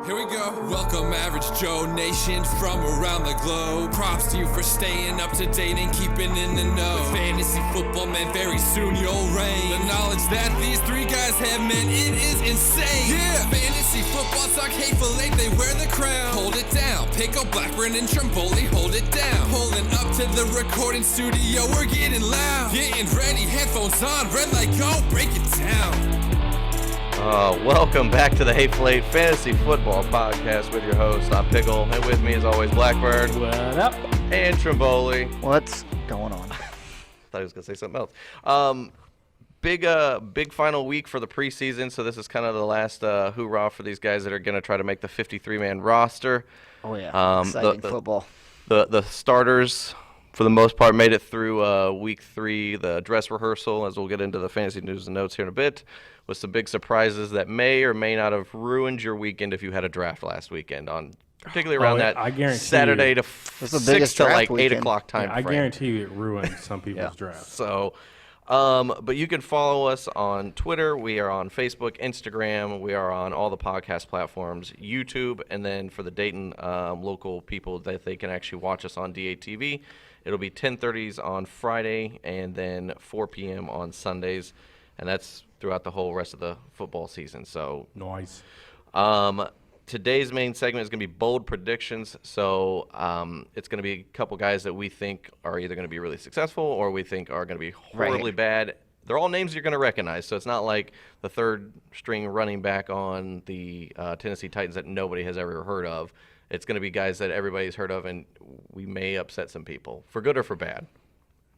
Here we go. Welcome, Average Joe Nation from around the globe. Props to you for staying up to date and keeping in the know. With fantasy football, man, very soon you'll reign. The knowledge that these three guys have, man, it is insane. Yeah, fantasy football talk hateful eight, they wear the crown. Hold it down. Pickem, Blackburn, and Trimboli, hold it down. Pulling up to the recording studio, we're getting loud. Getting ready, headphones on, red light go, break it down. Welcome back to the Hateful Eight Fantasy Football Podcast with your host, I'm Pickle, and with me as always, Blackburn. What up? And Trimboli. What's going on? Thought he was going to say something else. Big final week for the preseason, so this is kind of the last hoorah for these guys that are going to try to make the 53-man roster. Oh, yeah. Exciting football. The starters, for the most part, made it through week 3, the dress rehearsal, as we'll get into the fantasy news and notes here in a bit, with some big surprises that may or may not have ruined your weekend if you had a draft last weekend, particularly around that Saturday to 6 to like 8 o'clock time frame. I guarantee you it ruined some people's drafts. So, but you can follow us on Twitter. We are on Facebook, Instagram. We are on all the podcast platforms, YouTube, and then for the Dayton local people that they can actually watch us on DATV. It'll be 10:30s on Friday and then 4 p.m. on Sundays, and that's throughout the whole rest of the football season. So nice. Today's main segment is going to be bold predictions. So it's going to be a couple guys that we think are either going to be really successful or we think are going to be horribly bad. They're all names you're going to recognize, so it's not like the third-string running back on the Tennessee Titans that nobody has ever heard of. It's going to be guys that everybody's heard of, and we may upset some people, for good or for bad.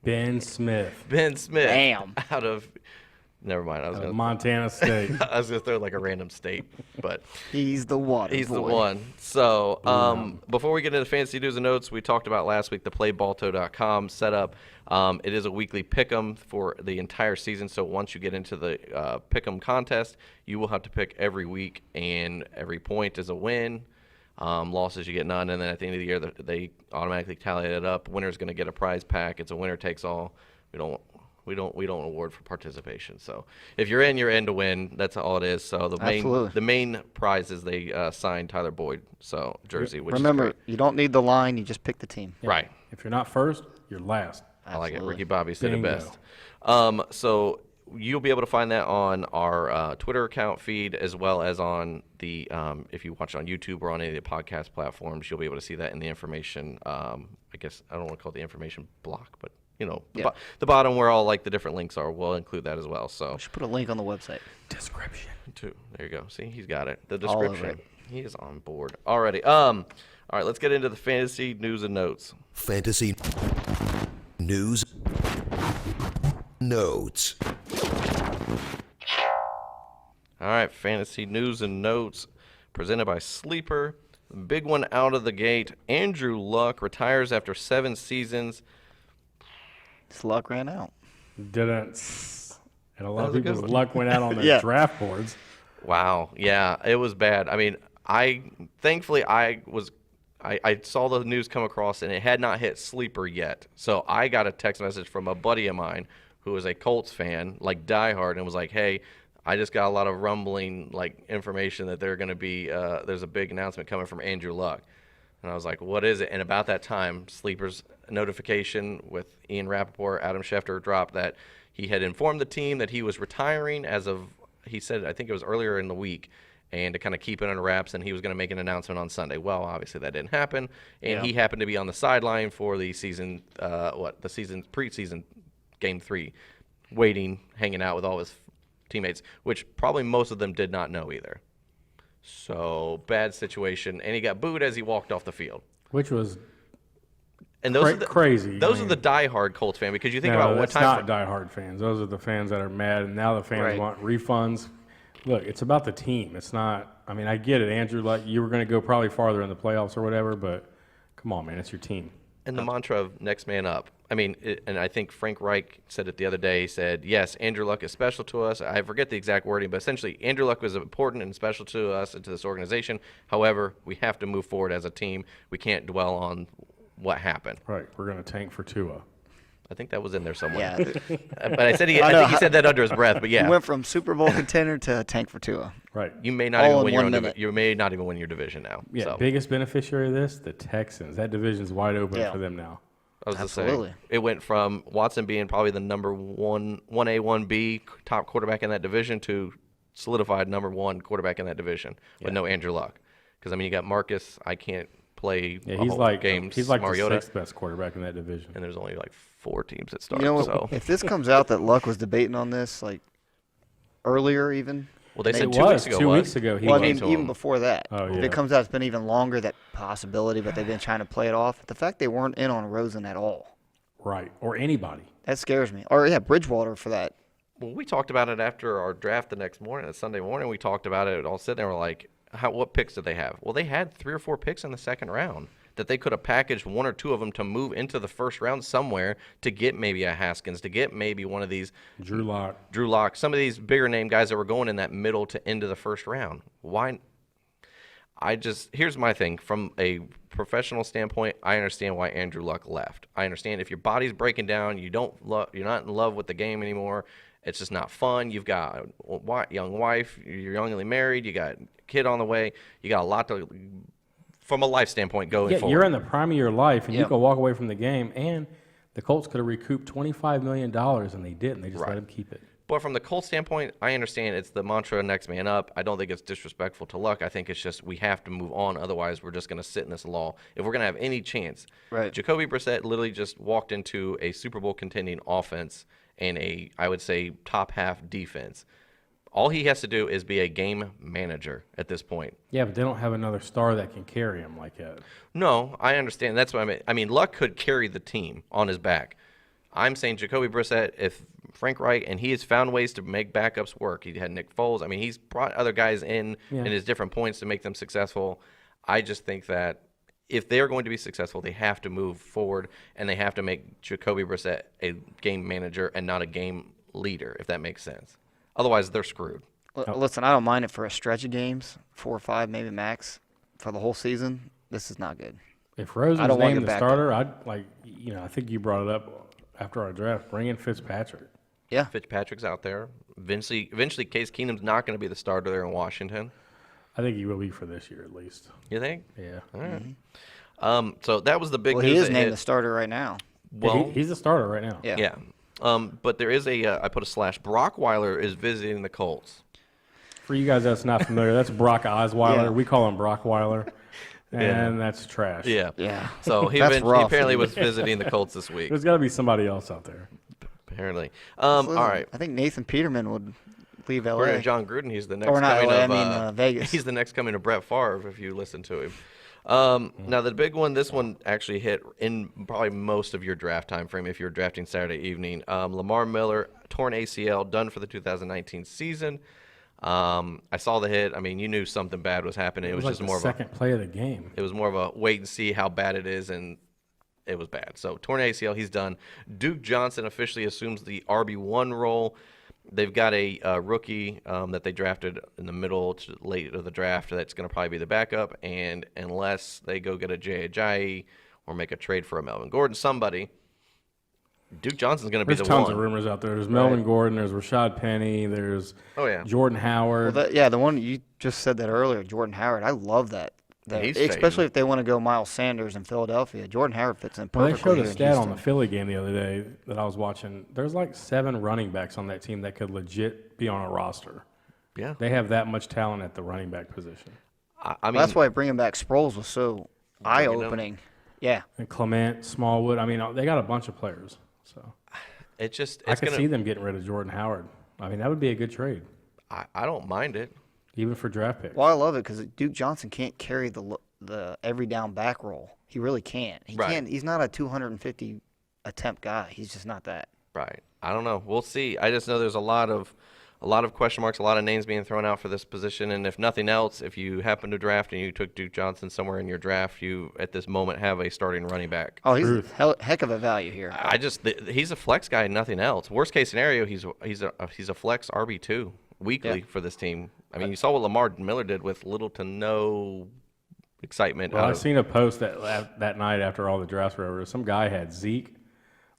Ben Smith. Damn. Out of – never mind. I was going Montana State. I was going to throw like a random state, but he's the water he's boy. The one. So before we get into fantasy news and notes, we talked about last week the playbalto.com setup. It is a weekly pick'em for the entire season. So once you get into the pick'em contest, you will have to pick every week, and every point is a win. Losses you get none, and then at the end of the year they automatically tally it up. Winner's going to get a prize pack. It's a winner takes all. We don't award for participation. So if you're in to win. That's all it is. So the main prize is they signed Tyler Boyd jersey. Which remember, is you don't need the line. You just pick the team. Yeah. Right. If you're not first, you're last. I like it. Ricky Bobby said Bingo. it best. So you'll be able to find that on our Twitter account feed, as well as on the if you watch it on YouTube or on any of the podcast platforms, you'll be able to see that in the information. I guess I don't want to call it the information block, but the bottom where all like the different links are, we'll include that as well. So we should put a link on the website. Description too. There you go. See, he's got it. The description. All over it. He is on board already. All right, let's get into the fantasy news and notes. Fantasy news notes. All right, fantasy news and notes presented by Sleeper. Big one out of the gate. Andrew Luck retires after 7 seasons. His luck ran out. Didn't. And a lot of people's luck went out on their draft boards. Wow. Yeah, it was bad. I mean, I saw the news come across, and it had not hit Sleeper yet. So I got a text message from a buddy of mine who is a Colts fan, like diehard, and was like, hey, I just got a lot of rumbling information that they're going to be there's a big announcement coming from Andrew Luck. And I was like, what is it? And about that time, Sleeper's notification with Ian Rappaport, Adam Schefter dropped that he had informed the team that he was retiring as of, he said, I think it was earlier in the week, and to kind of keep it under wraps, and he was going to make an announcement on Sunday. Well, obviously that didn't happen, and he happened to be on the sideline for the season, preseason game 3, waiting, hanging out with all his teammates, which probably most of them did not know either. So bad situation, and he got booed as he walked off the field, which was crazy. Those are the diehard Colts fan, because you think about what time. That's not diehard fans. Those are the fans that are mad, and now the fans want refunds. Look, it's about the team. It's not. I mean, I get it, Andrew. Like, you were going to go probably farther in the playoffs or whatever, but come on, man, it's your team. And the mantra of next man up. I mean, and I think Frank Reich said it the other day. He said, yes, Andrew Luck is special to us. I forget the exact wording, but essentially Andrew Luck was important and special to us and to this organization. However, we have to move forward as a team. We can't dwell on what happened. Right. We're going to tank for Tua. I think that was in there somewhere. Yeah. But I think he said that under his breath. But yeah, He went from Super Bowl contender to tank for Tua. Right. you may not All even in win your one own minute. you may not even win your division now. Yeah, So. biggest beneficiary of this, the Texans. That division's wide open Yeah. for them now. I was just Absolutely. saying, it went from Watson being probably the number 1A, 1B top quarterback in that division to solidified number 1 quarterback in that division with no Andrew Luck. Because, I mean, you got Marcus. I can't play Yeah, a he's whole like game. he's like Mariota, the 6th best quarterback in that division. and there's only like 4 teams that start. You know what? So, If this comes out that Luck was debating on this, like, earlier even. well, they It said was 2 weeks ago. 2 was. weeks ago. He Well, I was. mean, to even him. before that. Oh, If yeah. it comes out it's been even longer, that possibility, but they've been trying to play it off. The fact they weren't in on Rosen at all, Right. Or anybody. that scares me. Or, yeah, Bridgewater for that. Well, we talked about it after our draft the next morning, Sunday morning. We talked about it. All sitting there, we're like, what picks did they have? Well, they had 3 or 4 picks in the second round that they could have packaged 1 or 2 of them to move into the first round somewhere to get maybe a Haskins, to get maybe one of these Drew Lock. Drew Lock, some of these bigger name guys that were going in that middle to end of the first round. Why? Here's my thing. From a professional standpoint, I understand why Andrew Luck left. I understand if your body's breaking down, you're not in love with the game anymore. It's just not fun. You've got a young wife, you're youngly married, you got a kid on the way, you got a lot to, from a life standpoint, going Yeah, forward. you're in the prime of your life, and you Yeah. can walk away from the game, and the Colts could have recouped $25 million, and they didn't. They just let him keep it. But from the Colts standpoint, I understand it's the mantra next man up. I don't think it's disrespectful to Luck. I think it's just we have to move on. Otherwise, we're just going to sit in this lull. If we're going to have any chance. Right. Jacoby Brissett literally just walked into a Super Bowl contending offense and I would say, top half defense. All he has to do is be a game manager at this point. Yeah, but they don't have another star that can carry him like that. No, I understand. That's what I mean. I mean, Luck could carry the team on his back. I'm saying Jacoby Brissett, if Frank Reich, and he has found ways to make backups work. He had Nick Foles. I mean, he's brought other guys in his different points to make them successful. I just think that if they're going to be successful, they have to move forward, and they have to make Jacoby Brissett a game manager and not a game leader, if that makes sense. Otherwise, they're screwed. Listen, I don't mind it for a stretch of games, 4 or 5 maybe max, for the whole season. This is not good. If Rosen's I don't want named your the backup. starter, I'd like, I think you brought it up after our draft. Bring in Fitzpatrick. Yeah. Fitzpatrick's out there. Eventually, Case Keenum's not going to be the starter there in Washington. I think he will be for this year at least. You think? Yeah. All right. So that was the big Well, news. he is that named hit. the starter right now. Well, He's the starter right now. Yeah. yeah. But there is I put a slash. Brockweiler is visiting the Colts. For you guys that's not familiar, that's Brock Osweiler. Yeah. We call him Brockweiler, and that's trash. Yeah. Yeah. So he That's rough. apparently was visiting the Colts this week. There's got to be somebody else out there. Apparently. Listen, All right. I think Nathan Peterman would leave LA. According to John Gruden, he's the next Or not coming LA, of I mean, Vegas. He's the next coming of Brett Favre if you listen to him. Now the big one, this one actually hit in probably most of your draft time frame if you're drafting Saturday evening. Lamar Miller, torn ACL, done for the 2019 season. I saw the hit. I mean, you knew something bad was happening. It was like just the more of second play of the game. It was more of a wait and see how bad it is, and it was bad. So torn ACL, he's done. Duke Johnson officially assumes the RB1 role. They've got a rookie that they drafted in the middle to late of the draft that's going to probably be the backup, and unless they go get a Jay Ajayi or make a trade for a Melvin Gordon, somebody, Duke Johnson's going to be There's the tons one. of rumors out there. There's Melvin Gordon. There's Rashad Penny. There's Jordan Howard. Well, the one you just said that earlier, Jordan Howard. I love that. He's Especially fading. if they want to go Miles Sanders in Philadelphia. Jordan Howard fits in Well, perfectly. they showed a here in stat on Houston. the Philly game the other day that I was watching. There's like 7 running backs on that team that could legit be on a roster. Yeah. They have that much talent at the running back position. I mean, That's why bringing back Sproles was so eye-opening. Yeah. And Clement, Smallwood. I mean, they got a bunch of players. So I could see them getting rid of Jordan Howard. I mean, that would be a good trade, I don't mind it. even for draft picks. Well, I love it because Duke Johnson can't carry the every down back role. He really can't. He Right. can't. He's not a 250 attempt guy. He's just not that. Right. I don't know. We'll see. I just know there's a lot of question marks, a lot of names being thrown out for this position. And if nothing else, if you happen to draft and you took Duke Johnson somewhere in your draft, you at this moment have a starting running back. Oh, he's a heck of a value here. He's a flex guy, nothing else. Worst case scenario, he's a flex RB2 weekly for this team. I mean, you saw what Lamar Miller did with little to no excitement. Well, I seen a post that night after all the drafts were over. Some guy had Zeke,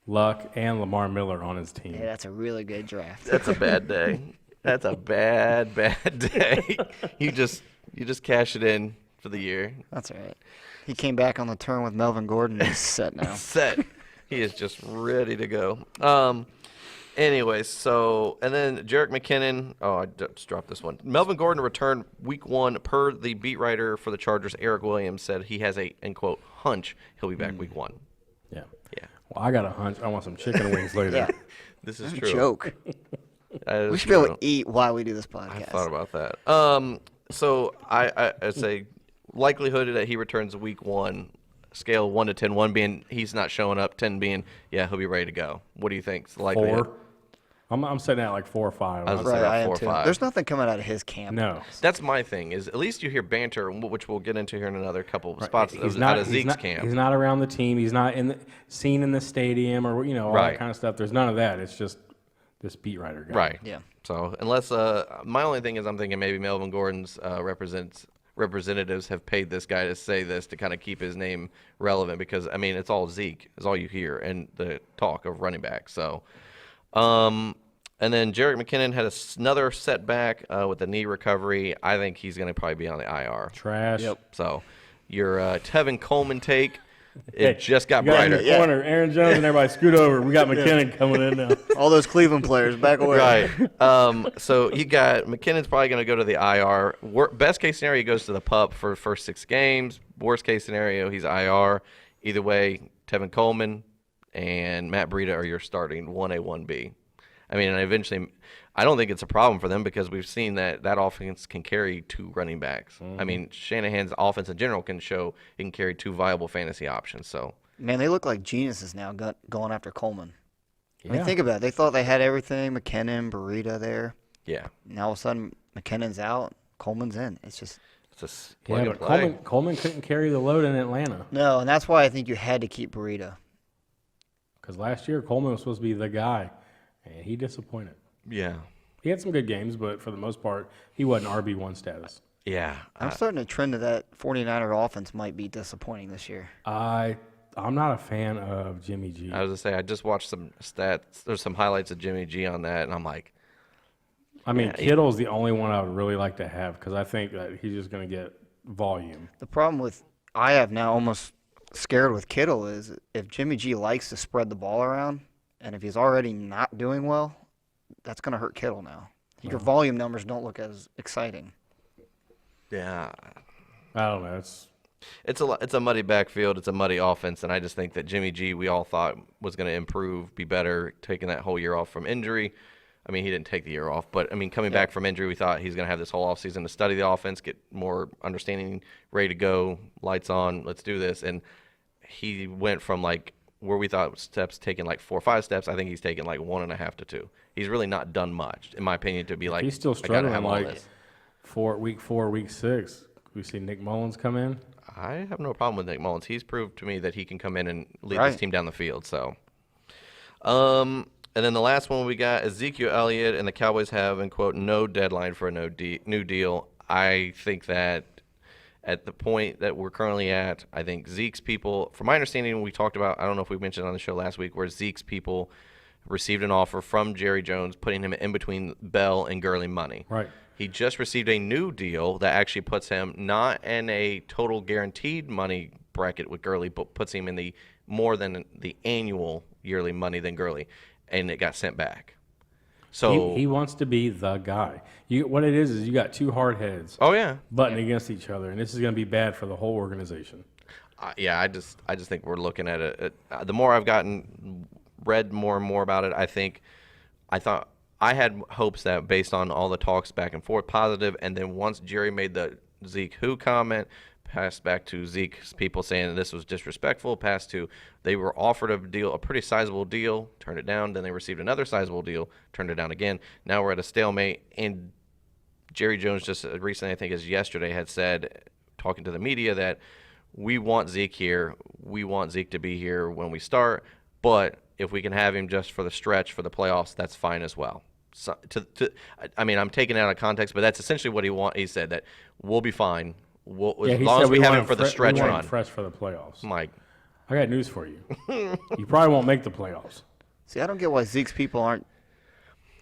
Luck, and Lamar Miller on his team. Yeah, that's a really good draft. That's a bad day. That's a bad day. You just cash it in for the year. That's all right. He came back on the turn with Melvin Gordon. He's set now. Set. He is just ready to go. Anyways, so, and then Jerick McKinnon. Oh, I just dropped this one. Melvin Gordon returned week 1 per the beat writer for the Chargers, Eric Williams, said he has a, end quote, hunch he'll be back week 1. Yeah. Yeah. Well, I got a hunch. I want some chicken wings later. Yeah. This is That's a true. joke. That is We should be able true. to eat while we do this I podcast. thought about that. So I say likelihood that he returns week 1, scale 1 to 10, 1 being he's not showing up, 10 being, yeah, he'll be ready to go. What do you think is the likelihood? 4. I'm sitting at like 4 or 5. I was Right, about I am 4 or too. 5. There's nothing coming out of his camp. No. That's my thing, is at least you hear banter, which we'll get into here in another couple of spots out of Zeke's camp. He's not around the team. He's not seen in the stadium or all Right. that kind of stuff. There's none of that. It's just this beat writer guy. Right. Yeah. So unless my only thing is I'm thinking maybe Melvin Gordon's representatives have paid this guy to say this to kind of keep his name relevant because, I mean, it's all Zeke is all you hear and the talk of running back. So, and then Jerick McKinnon had another setback with the knee recovery. I think he's going to probably be on the IR. Trash. Yep. So your Tevin Coleman take, it just got You got in brighter. the corner. Aaron Jones and everybody scoot over. We got McKinnon coming in now. All those Cleveland players back away. Right. So you got McKinnon's probably going to go to the IR. Best case scenario, he goes to the PUP for the first 6 games. Worst case scenario, he's IR. Either way, Tevin Coleman and Matt Breida are your starting 1A, 1B. I mean, and eventually, I don't think it's a problem for them because we've seen that offense can carry 2 running backs. Mm-hmm. I mean, Shanahan's offense in general can show it can carry 2 viable fantasy options. So Man, they look like geniuses now going after Coleman. I mean, Yeah. think about it. They thought they had everything, McKinnon, Burrito there. yeah, Now all of a sudden, McKinnon's out, Coleman's in. It's just it's a plug Yeah, and but play. Coleman couldn't carry the load in Atlanta no, and that's why I think you had to keep Burrito. because last year Coleman was supposed to be the guy, and he disappointed. Yeah, He had some good games, but for the most part, he wasn't RB1 status. yeah. I'm starting to trend to that 49er offense might be disappointing this year. I'm not a fan of Jimmy G. I was gonna say I just watched some stats. There's some highlights of Jimmy G on that, and I'm like, I mean, Yeah, Kittle's the only one I would really like to have because I think that he's just going to get volume. The problem with I have now almost scared with Kittle is if Jimmy G likes to spread the ball around, and if he's already not doing well, that's going to hurt Kittle now. Your volume numbers don't look as exciting. yeah, I don't know. it's a muddy backfield. It's a muddy offense, and I just think that Jimmy G, we all thought was going to improve, be better, taking that whole year off from injury. I mean, he didn't take the year off, but I mean, coming back from injury, we thought he's going to have this whole offseason to study the offense, get more understanding, ready to go, lights on, let's do this. And he went from like where we thought steps taking like 4 or 5 steps. I think he's taken like 1.5 to 2. He's really not done much, in my opinion, to be like He's still I gotta struggling have all like this. week 4, week 6. We see Nick Mullins come in. I have no problem with Nick Mullins. He's proved to me that he can come in and lead Right. this team down the field. So, and then the last one we got Ezekiel Elliott, and the Cowboys have, in quote, no deadline for a new deal. I think that at the point that we're currently at, I think Zeke's people, from my understanding, we talked about, I don't know if we mentioned on the show last week, where Zeke's people received an offer from Jerry Jones, putting him in between Bell and Gurley money. Right. He just received a new deal that actually puts him not in a total guaranteed money bracket with Gurley, but puts him in the more than the annual yearly money than Gurley, and it got sent back. So He wants to be the guy. What it is you got 2 hard heads oh yeah, butting against each other, and this is going to be bad for the whole organization. yeah. I just think we're looking at it. The more I've read more and more about it, I thought I had hopes that based on all the talks back and forth, positive, and then once Jerry made the Zeke who comment, passed back to Zeke's people saying that this was disrespectful, passed to they were offered a pretty sizable deal, turned it down, then they received another sizable deal, turned it down again. Now we're at a stalemate, and Jerry Jones just recently, I think as yesterday, had said, talking to the media, that we want Zeke here, we want Zeke to be here when we start, but if we can have him just for the stretch for the playoffs, that's fine as well. So, I mean, I'm taking it out of context, but that's essentially what he said, that we'll be fine. As He long said as we have want him for the we stretch want him run. fresh for the playoffs. Mike, I got news for you. You probably won't make the playoffs. See, I don't get why Zeke's people aren't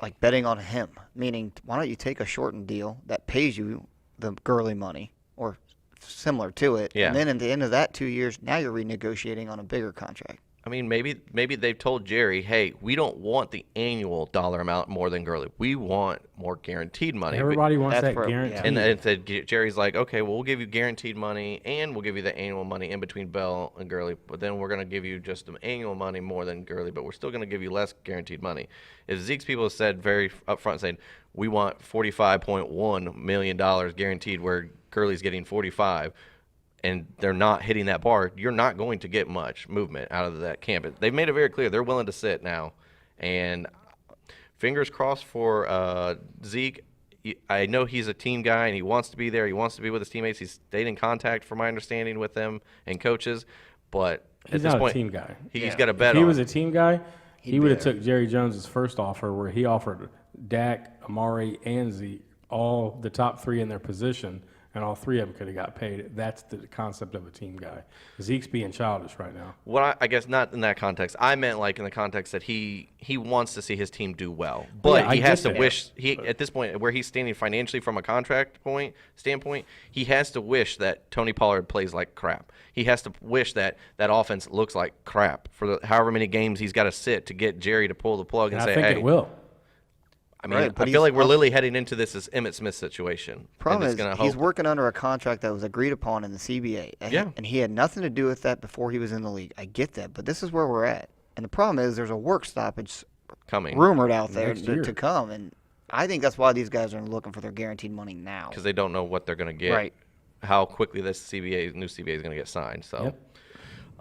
like betting on him. Meaning, why don't you take a shortened deal that pays you the Gurley money or similar to it, Yeah. and then at the end of that 2 years, now you're renegotiating on a bigger contract. I mean, maybe they've told Jerry, hey, we don't want the annual dollar amount more than Gurley. We want more guaranteed money. Everybody wants That's that for- guarantee. And Jerry's like, okay, well, we'll give you guaranteed money and we'll give you the annual money in between Bell and Gurley, but then we're going to give you just the annual money more than Gurley, but we're still going to give you less guaranteed money. If Zeke's people have said very upfront saying, we want $45.1 million guaranteed where Gurley's getting 45, and they're not hitting that bar, you're not going to get much movement out of that camp. They've made it very clear they're willing to sit now. And fingers crossed for Zeke. I know he's a team guy, and he wants to be there. He wants to be with his teammates. He's stayed in contact, from my understanding, with them and coaches. But He's at this not point, a team guy. he's got a bet If he on was it. a team guy, he He'd would be have took Jerry Jones's first offer where he offered Dak, Amari, and Zeke, all the top three in their position, and all three of them could have got paid. That's the concept of a team guy. Zeke's being childish right now. Well, I guess not in that context. I meant like in the context that he wants to see his team do well, but Yeah, I he has to get that. wish at this point where he's standing financially from a contract standpoint, he has to wish that Tony Pollard plays like crap. He has to wish that that offense looks like crap for however many games he's got to sit to get Jerry to pull the plug and And say, I think "Hey." it will. I mean, Right, but I feel like he's we're also- literally heading into this as Emmitt Smith situation. Problem and is, it's gonna he's hope- working under a contract that was agreed upon in the CBA. Yeah. And he had nothing to do with that before he was in the league. I get that, but this is where we're at. And the problem is there's a work stoppage coming rumored out there Next year. to come. And I think that's why these guys are looking for their guaranteed money now. because they don't know what they're going to get, Right. how quickly this new CBA is going to get signed. So. Yep.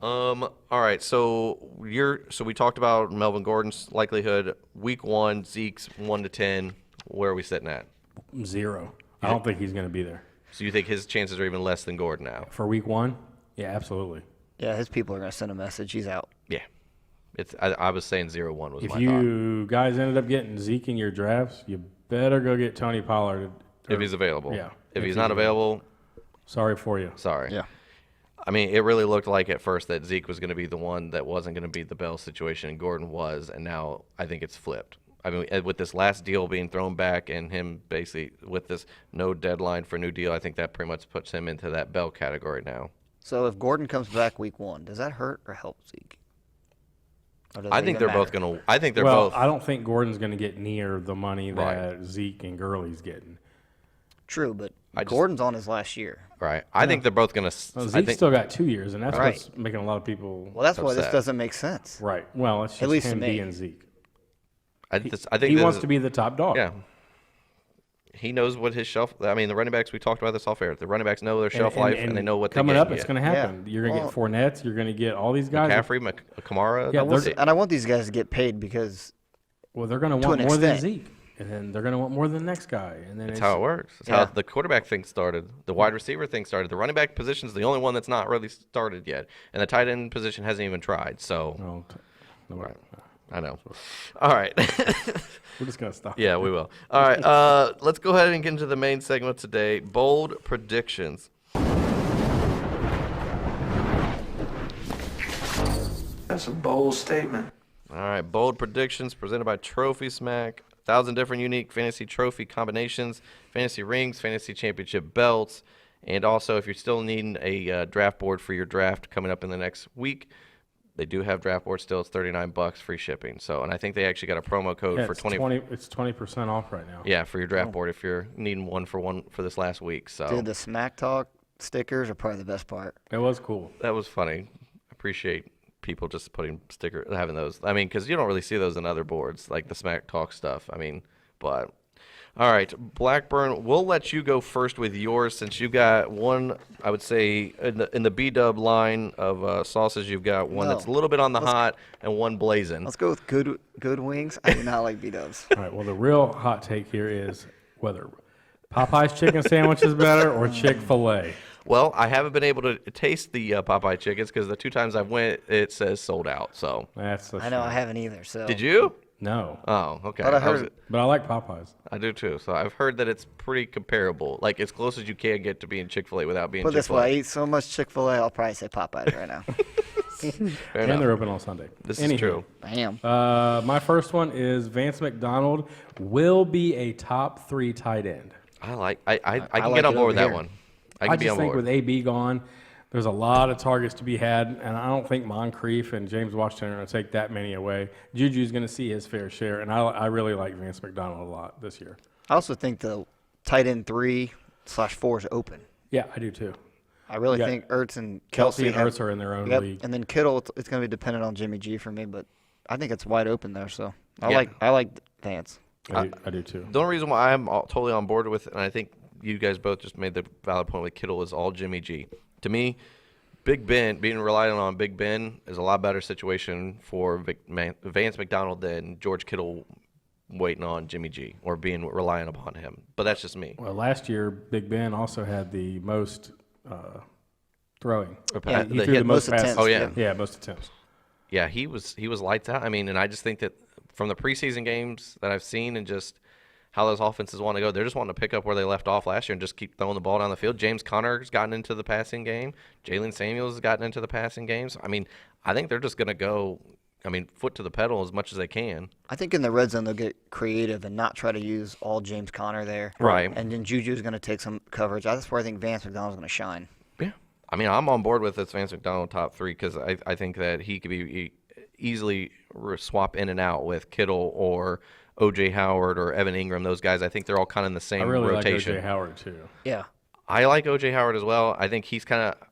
All right. So we talked about Melvin Gordon's likelihood. Week 1, Zeke's 1 to 10. Where are we sitting at? 0. I don't think he's going to be there. So you think his chances are even less than Gordon now? For week 1? Yeah, absolutely. Yeah, his people are going to send a message. He's out. Yeah. I was saying 0-1 was If my thought. you guys ended up getting Zeke in your drafts, you better go get Tony Pollard. If he's available. Yeah. If he's not available, Sorry for you. sorry. Yeah. I mean, it really looked like at first that Zeke was going to be the one that wasn't going to beat the Bell situation, and Gordon was, and now I think it's flipped. I mean, with this last deal being thrown back and him basically with this no deadline for a new deal, I think that pretty much puts him into that Bell category now. So if Gordon comes back week 1, does that hurt or help Zeke? Or does I it think even they're both matter? going to. I think they're Well, both. I don't think Gordon's going to get near the money that Right. Zeke and Gurley's getting. True, but I just- Gordon's on his last year. Right. I think they're both going to. Well, I Zeke's think. still got 2 years, and that's Right. what's making a lot of people Well, that's why this upset. doesn't make sense. right. Well, it's just least to him me. being Zeke. I think. He this wants is- to be the top dog. Yeah. He knows what his shelf. I mean, the running backs. We talked about this off air. The running backs know their shelf life, and they know what coming they up. get. It's going to happen. You're going to get Fournette. You're going to get all these guys. McCaffrey, Kamara. Yeah, that's they're- it. And I want these guys to get paid because Well, they're going to To want an more than extent. Zeke, and then they're going to want more than the next guy, and then That's how it works. That's how Yeah. the quarterback thing started. The wide receiver thing started. The running back position is the only one that's not really started yet, and the tight end position hasn't even tried. So, No, no, right. I know. All right. we're just going to stop. Yeah, we will. All right. Let's go ahead and get into the main segment today. Bold predictions. That's a bold statement. All right. Bold predictions presented by Trophy Smack. 1,000 different unique fantasy trophy combinations, fantasy rings, fantasy championship belts, and also if you're still needing a draft board for your draft coming up in the next week, they do have draft boards still. It's $39 free shipping. So, and I think they actually got a promo code Yeah, for it's 20. It's 20% off right now. Yeah, for your draft board if you're needing one for this last week. So dude, the Smack Talk stickers are probably the best part. It was cool. that was funny. Appreciate people just having those. I mean, because you don't really see those in other boards like the Smack Talk stuff. I mean, but all right, Blackburn, we'll let you go first with yours since you got one. I would say in the B-Dub line of sauces, you've got one No. that's a little bit on the hot and one blazing. Let's go with good wings. I do not like B-dubs. All right. Well, the real hot take here is whether Popeye's chicken sandwich is better or Chick-fil-A. Well, I haven't been able to taste the Popeye chickens because the 2 times I've went, it says sold out. So That's the I know I shame. haven't either. So did you? No, Oh, okay. But I heard- but I like Popeyes. I do too. So I've heard that it's pretty comparable, like as close as you can get to being Chick-fil-A without being put it this way, I Chick-fil-A. eat so much Chick-fil-A, I'll probably say Popeyes right now. Fair And enough. they're open on Sunday. This Anywho, is true. Bam. My first one is Vance McDonald will be a top 3 tight end. I can like get on it board over with that here. one. I I can be just on think board. with AB gone, there's a lot of targets to be had, and I don't think Moncrief and James Washington are going to take that many away. Juju's going to see his fair share, and I really like Vance McDonald a lot this year. I also think the tight end 3/4 is open. Yeah, I do too. I really Yeah. think Ertz and Kelsey and have- Ertz are in their own Yep. league. And then Kittle, it's going to be dependent on Jimmy G for me, but I think it's wide open there. So I Yeah. like Vance. I do too. The only reason why I'm totally on board with, and I think you guys both just made the valid point with Kittle, is all Jimmy G. To me, Big Ben, being reliant on Big Ben is a lot better situation for Vance McDonald than George Kittle waiting on Jimmy G or being reliant upon him. But that's just me. Well, last year, Big Ben also had the most throwing. Yeah, He threw the most attempts. passes. Oh, yeah. Yeah, most attempts. Yeah, he was lights out. I mean, and I just think that from the preseason games that I've seen and just how those offenses want to go, they're just wanting to pick up where they left off last year and just keep throwing the ball down the field. James Conner's gotten into the passing game. Jalen Samuels has gotten into the passing games. I mean, I think they're just going to go, foot to the pedal as much as they can. I think in the red zone they'll get creative and not try to use all James Conner there. Right. And then Juju's going to take some coverage. That's where I think Vance McDonald's going to shine. Yeah. I'm on board with this Vance McDonald top 3 because I think that he could be easily swap in and out with Kittle or O.J. Howard or Evan Ingram. Those guys, I think they're all kind of in the same I really rotation. like O.J. Howard too. Yeah. I like O.J. Howard as well. I think he's kind of,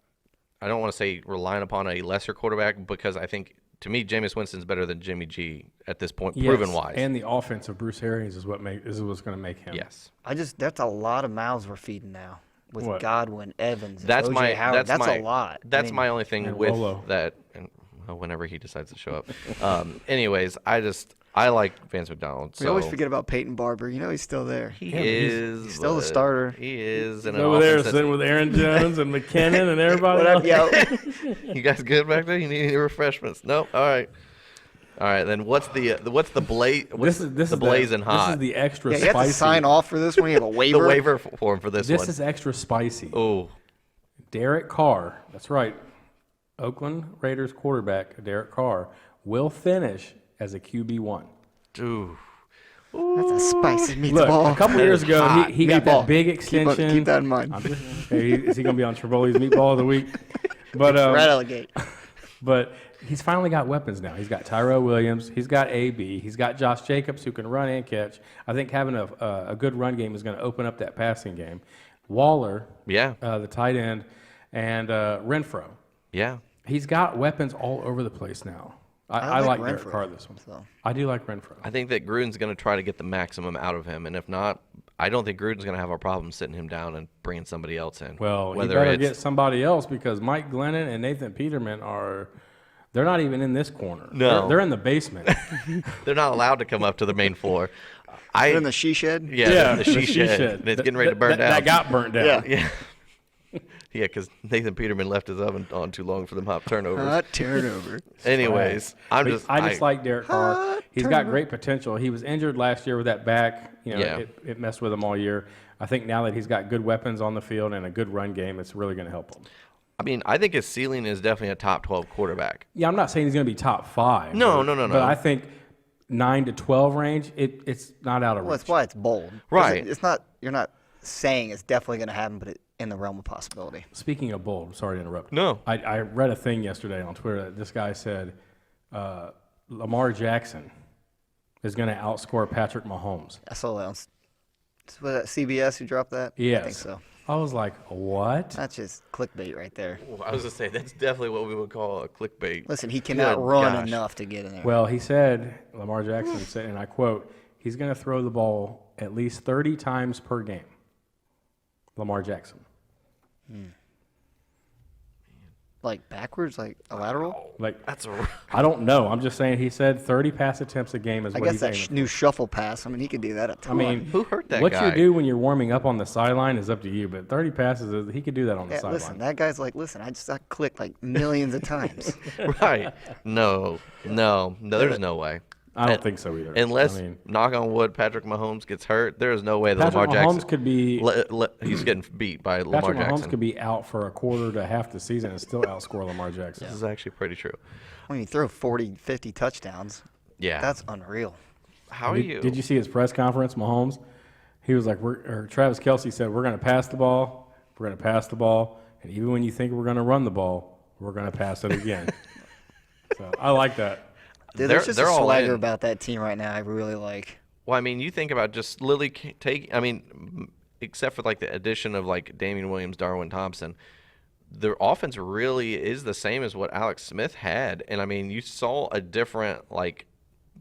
I don't want to say relying upon a lesser quarterback because I think, to me, Jameis Winston's better than Jimmy G at this point, Yes, proven-wise. and the offense of Bruce Arians is what's going to make him. Yes. That's a lot of mouths we're feeding now with What? Godwin, Evans, and That's O.J. my Howard. That's my, a lot. That's my only thing and with Rolo. that. And whenever he decides to show up. Anyways, I like Vance McDonald. We so always forget about Peyton Barber. You know he's still there. He Yeah, but is. he's still the starter. He is. In He's an over there offense that's- sitting with Aaron Jones and McKinnon and everybody Whatever, else. yeah. You guys good back there? You need any refreshments? Nope. All right. All right. Then what's the blaze? This is blazing hot? This is the extra Yeah, you have spicy. to sign off for this one. You have a the waiver. waiver form for this This one. is extra spicy. Oh, Derek Carr, that's right. Oakland Raiders quarterback Derek Carr will finish as a QB1. dude. That's a spicy Look, meatball. a couple years ago, he got that Meatball. big Keep extension. that in mind. Is he going to be on Triboli's Meatball of the Week? But Relegate. But he's finally got weapons now. He's got Tyrell Williams. He's got AB. He's got Josh Jacobs who can run and catch. I think having a good run game is going to open up that passing game. Waller, Yeah. the tight end, and Renfro. Yeah. He's got weapons all over the place now. I like Derek Renfro, Carr this one. so. I do like Renfro. I think that Gruden's going to try to get the maximum out of him, and if not, I don't think Gruden's going to have a problem sitting him down and bringing somebody else in. Well, whether you better it's get somebody else because Mike Glennon and Nathan Peterman they're not even in this corner. No. They're in the basement. they're not allowed to come up to the main floor. They're in the she shed. Yeah, the the she shed. And it's getting ready to burn down. That got burnt down. Yeah. Yeah. Yeah, because Nathan Peterman left his oven on too long for them hot turnovers. Hot turnover. Anyways, I just like Derek Carr. He's got great potential. He was injured last year with that back. Yeah. It messed with him all year. I think now that he's got good weapons on the field and a good run game, it's really going to help him. I think his ceiling is definitely a top 12 quarterback. Yeah, I'm not saying he's going to be top 5. No. But I think 9 to 12 range, it's not out of Well, reach. that's why it's bold. Right. It's not. You're not saying it's definitely going to happen, but it's in the realm of possibility. Speaking of bold, sorry to interrupt. No. I read a thing yesterday on Twitter that this guy said Lamar Jackson is going to outscore Patrick Mahomes. I saw that on was that CBS who dropped that. Yes. I think so. I was like, what? That's just clickbait right there. I was going to say, that's definitely what we would call a clickbait. Listen, he cannot Good run gosh. enough to get in there. Well, he said, Lamar Jackson said, and I quote, he's going to throw the ball at least 30 times per game. Lamar Jackson. Like backwards, like a lateral. Like, That's a. I don't know. I'm just saying he said 30 pass attempts a game is I what guess he's that aiming new shuffle pass. I mean, he could do that a I ton. mean, Who hurt that what guy? you do when you're warming up on the sideline is up to you, but 30 passes, he could do that on the yeah, sideline. listen, that guy's like, listen, I clicked like millions of times. Right. No, there's no way. I don't think so either. Unless, knock on wood, Patrick Mahomes gets hurt, there is no way that Lamar Jackson could be. He's getting beat by Lamar Patrick Jackson. Mahomes could be out for a quarter to half the season and still outscore Lamar Jackson. This is actually pretty true. When you throw 40, 50 touchdowns, Yeah. that's unreal. How are you? Did you see his press conference, Mahomes? He was like, Travis Kelce said, we're going to pass the ball. We're going to pass the ball. And even when you think we're going to run the ball, we're going to pass it again. So I like that. Dude, there's just a all swagger in. about that team right now I really like. Well, I mean, you think about just Lily except for like the addition of like Damian Williams, Darwin Thompson, their offense really is the same as what Alex Smith had. And I mean, you saw a different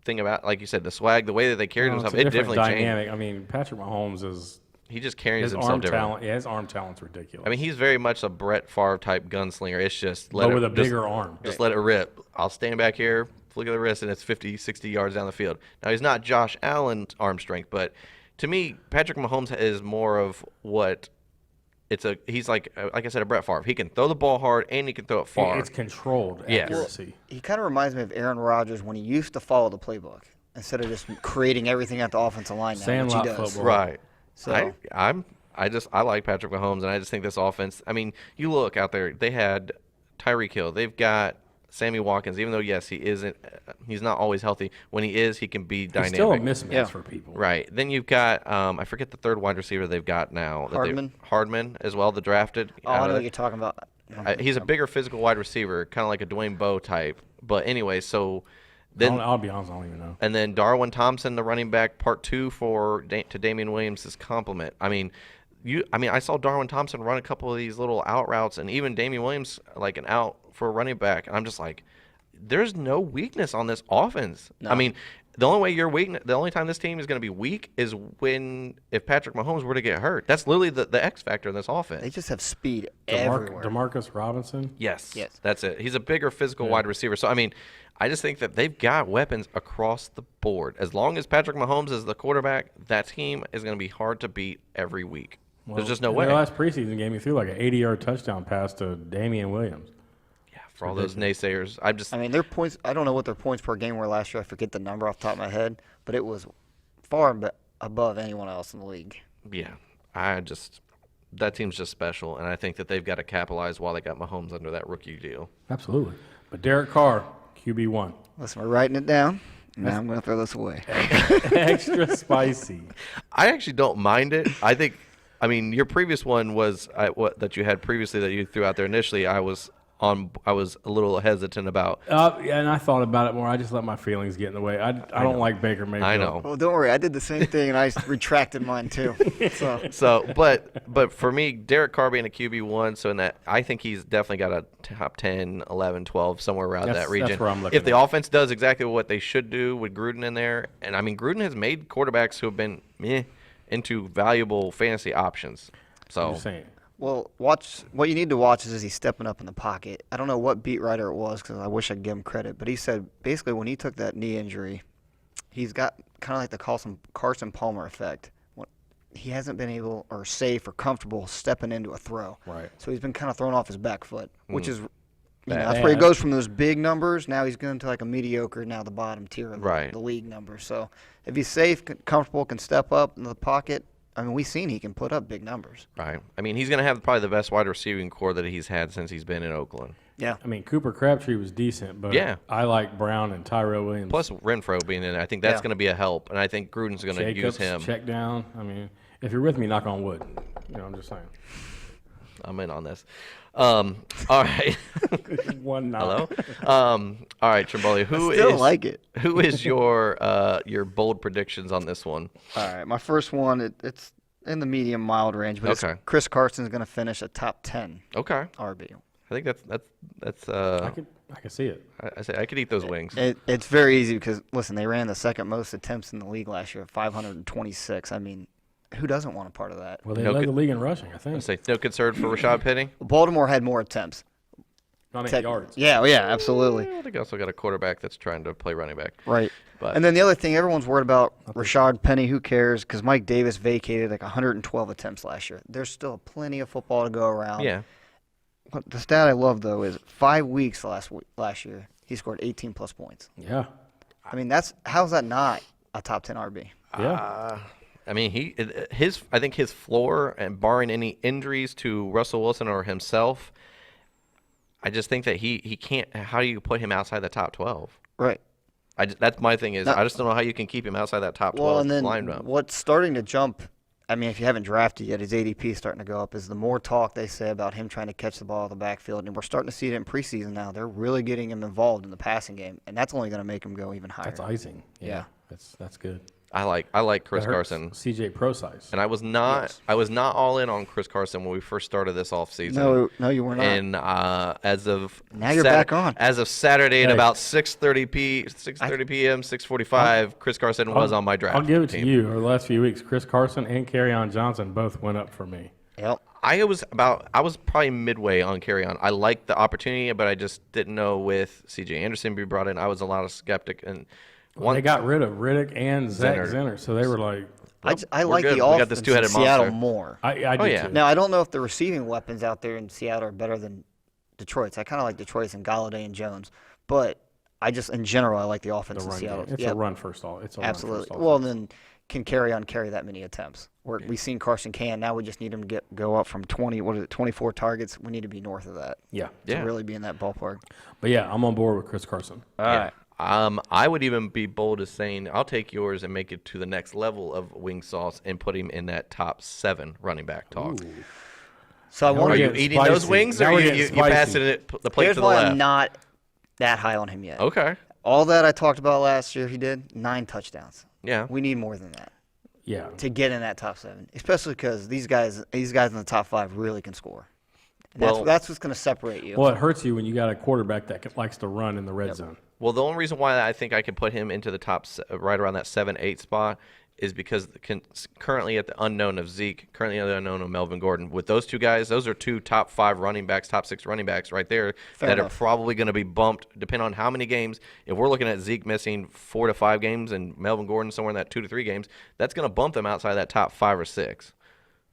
thing about, like you said, the swag, the way that they carried themselves. It definitely dynamic. changed. I mean, Patrick Mahomes is. He just carries His himself arm different. talent, his arm talent's ridiculous. I mean, he's very much a Brett Favre type gunslinger. It's just but with a bigger arm. Just let it rip. I'll stand back here, flick of the wrist, and it's 50, 60 yards down the field. Now, he's not Josh Allen's arm strength, but to me, Patrick Mahomes is more of what he's like I said, a Brett Favre. He can throw the ball hard and he can throw it far. It's controlled Yes. accuracy. He kind of reminds me of Aaron Rodgers when he used to follow the playbook instead of just creating everything at the offensive line now, Sandlot which he does. football. Right. So I like Patrick Mahomes, and I just think this offense. I mean, you look out there. They had Tyreek Hill. They've got Sammy Watkins. Even though yes, he's not always healthy. When he is, he can be dynamic. He's still a mismatch for people. Right. Then you've got I forget the third wide receiver they've got now. Hardman as well, the drafted. Oh, I know what you're talking about. He's a bigger physical wide receiver, kind of like a Dwayne Bowe type. But anyway, so. Then, I'll be honest, I don't even know. And then Darwin Thompson, the running back, part 2 to Damian Williams' compliment. I mean, I saw Darwin Thompson run a couple of these little out routes, and even Damian Williams like an out for a running back. And I'm just like, there's no weakness on this offense. No. I mean, the only time this team is going to be weak is if Patrick Mahomes were to get hurt. That's literally the X factor in this offense. They just have speed everywhere. DeMarcus Robinson? Yes, that's it. He's a bigger physical wide receiver. So, I mean, I just think that they've got weapons across the board. As long as Patrick Mahomes is the quarterback, that team is going to be hard to beat every week. There's just no way. In the last preseason game, he threw like an 80-yard touchdown pass to Damian Williams. Yeah, for all those naysayers. I mean, their points, I don't know what their points per game were last year. I forget the number off the top of my head, but it was far above anyone else in the league. Yeah, that team's just special, and I think that they've got to capitalize while they got Mahomes under that rookie deal. Absolutely. But Derek Carr, QB1. Listen, we're writing it down. Now I'm going to throw this away. Extra spicy. I actually don't mind it. I mean, your previous one was that you had previously that you threw out there initially. I was a little hesitant about. Yeah, and I thought about it more. I just let my feelings get in the way. I don't like Baker Mayfield. I know. Well, don't worry. I did the same thing, and I retracted mine too. But for me, Derek Carr being a QB1, so in that, I think he's definitely got a top 10, 11, 12, somewhere around that region. That's where I'm looking if the offense does exactly what they should do with Gruden in there, and I mean, Gruden has made quarterbacks who have been into valuable fantasy options. So. I'm just saying. Well, what you need to watch is he's stepping up in the pocket. I don't know what beat writer it was because I wish I'd give him credit, but he said basically when he took that knee injury, he's got kind of like the Carson Palmer effect. He hasn't been able or safe or comfortable stepping into a throw. Right. So he's been kind of thrown off his back foot, which is that's where he goes from those big numbers. Now he's going to like a mediocre, now the bottom tier of the league numbers. So if he's safe, comfortable, can step up in the pocket, I mean, we've seen he can put up big numbers. Right. I mean, he's going to have probably the best wide receiving core that he's had since he's been in Oakland. Yeah. I mean, Cooper Crabtree was decent, but I like Brown and Tyrell Williams. Plus Renfro being in it, I think that's going to be a help, and I think Gruden's going to use him. Check down. I mean, if you're with me, knock on wood. I'm just saying. I'm in on this. All right. One knock. Hello. All right, Trimboli. Who is your bold predictions on this one? All right, my first one it's in the medium mild range, but Chris Carson's going to finish a top 10. Okay. RB. I think that's. I can see it. I could eat those wings. It's very easy because listen, they ran the second most attempts in the league last year, 526. I mean, who doesn't want a part of that? Well, they led the league in rushing, I think. No concern for Rashad Penny? Baltimore had more attempts. Not 8 yards. Yeah, absolutely. I think also got a quarterback that's trying to play running back. Right. And then the other thing, everyone's worried about Rashad Penny. Who cares? Because Mike Davis vacated like 112 attempts last year. There's still plenty of football to go around. Yeah. The stat I love, though, is 5 weeks last year, he scored 18-plus points. Yeah. I mean, how's that not a top 10 RB? Yeah. I mean, I think his floor, and barring any injuries to Russell Wilson or himself, I just think that he can't. How do you put him outside the top 12? Right. That's my thing is I just don't know how you can keep him outside that top 12 Well, and then lineup. what's starting to jump, I mean, if you haven't drafted yet, his ADP is starting to go up, is the more talk they say about him trying to catch the ball in the backfield. And we're starting to see it in preseason now. They're really getting him involved in the passing game, and that's only going to make him go even higher. That's icing. Yeah. That's good. I like Chris That hurts Carson. CJ Pro size. And I was not all in on Chris Carson when we first started this offseason. No, you were not. And as of Now you're back on. As of Saturday at Hey. about 6:30 p.m., 6:45, Chris Carson was on my draft. I'll give it team. to you. Over the last few weeks, Chris Carson and Kerryon Johnson both went up for me. Yep. I was probably midway on Carryon. I liked the opportunity, but I just didn't know with C.J. Anderson being brought in. I was a lot of skeptic and. They got rid of Riddick and Zach Zenner. Zenner, so they were like, I we're like good. the We got offense this in two-headed Seattle monster. more. I do yeah. too. Now, I don't know if the receiving weapons out there in Seattle are better than Detroit's. I kind of like Detroit's and Galladay and Jones. But I just, in general, I like the offense the in run Seattle. game. It's Yep, a run first all. It's a absolutely. Run first Well, offense. then can carry that many attempts. We've seen Carson can. Now we just need him to go up from 24 targets. We need to be north of that Yeah. to really be in that ballpark. But yeah, I'm on board with Chris Carson. All right. I would even be bold as saying I'll take yours and make it to the next level of wing sauce and put him in that top 7 running back talk. So I Now want Are to you getting eating those spicy. wings, Now or we're you getting passing spicy. the plate Here's to the why left? I'm not that high on him yet. Okay. All that I talked about last year, he did 9 touchdowns. Yeah. We need more than that Yeah. to get in that top 7, especially because these guys in the top 5 really can score. And Well- that's what's going to separate you. Well, it hurts you when you got a quarterback that likes to run in the red zone. Well, the only reason why I think I can put him into the top, right around that 7-8 spot, is because currently at the unknown of Zeke, currently at the unknown of Melvin Gordon. With those two guys, those are 2 top 5 running backs, top 6 running backs right there Fair that enough. are probably going to be bumped depending on how many games. If we're looking at Zeke missing 4 to 5 games and Melvin Gordon somewhere in that 2 to 3 games, that's going to bump them outside that top 5 or 6.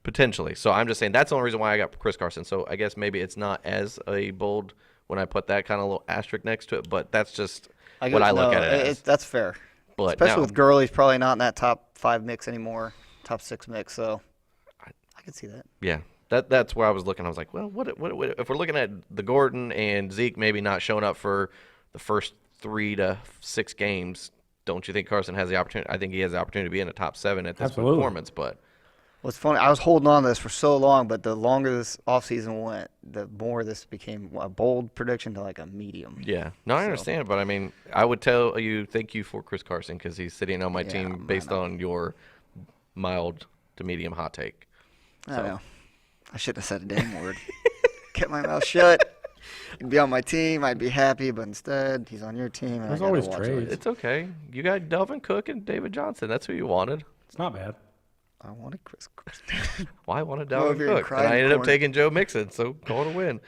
Potentially. So I'm just saying that's the only reason why I got Chris Carson. So I guess maybe it's not as a bold when I put that kind of little asterisk next to it, but that's just what I look at it as. That's fair. But Especially now- with Gurley's probably not in that top 5 mix anymore, top 6 mix. So I can see that. Yeah, that's where I was looking. I was like, well, what if we're looking at the Gordon and Zeke maybe not showing up for the first 3 to 6 games? Don't you think Carson has the opportunity? I think he has the opportunity to be in the top 7 at this Absolutely. performance. But What's funny, I was holding on to this for so long, but the longer this offseason went, the more this became a bold prediction to like a medium. yeah, no, I understand. But I mean, I would tell you thank you for Chris Carson because he's sitting on my Yeah, team I based know. on your mild to medium hot take. I don't know. I shouldn't have said a damn word. Kept my mouth shut. He'd be on my team. I'd be happy, but instead, he's on your team. And There's I gotta always watch trades. it. It's okay. You got Delvin Cook and David Johnson. That's who you wanted. It's not bad. I wanted Chris Carson. Well, I wanted Go over Delvin here and Cook, cry and in I the ended up corner. taking Joe Mixon. So call it a win.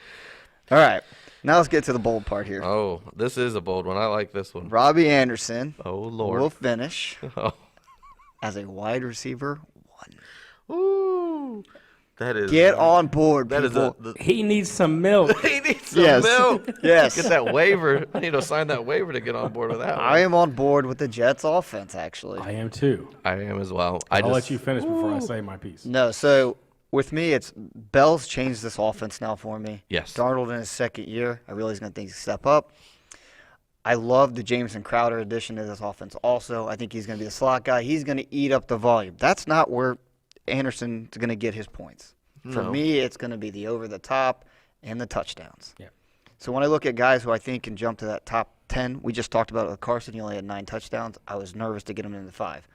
All right. Now let's get to the bold part here. Oh, this is a bold one. I like this one. Robby Anderson Oh, Lord. will finish Oh. as a wide receiver 1. Ooh. That is. Get on board, That is people. He needs some milk. He needs some Yes. milk. Yes. Get that waiver. I need to sign that waiver to get on board with that one. I am on board with the Jets offense, actually. I am too. I am as well. I'll let you finish before I say my piece. No, so with me, it's Bell's changed this offense now for me. Yes. Darnold in his second year, I really is going to think he's step up. I love the Jameson Crowder addition to this offense also. I think he's going to be the slot guy. He's going to eat up the volume. That's not where Anderson's going to get his points. For No. me, it's going to be the over the top and the touchdowns. Yeah. So when I look at guys who I think can jump to that top 10, we just talked about it with Carson. He only had 9 touchdowns. I was nervous to get him into 5.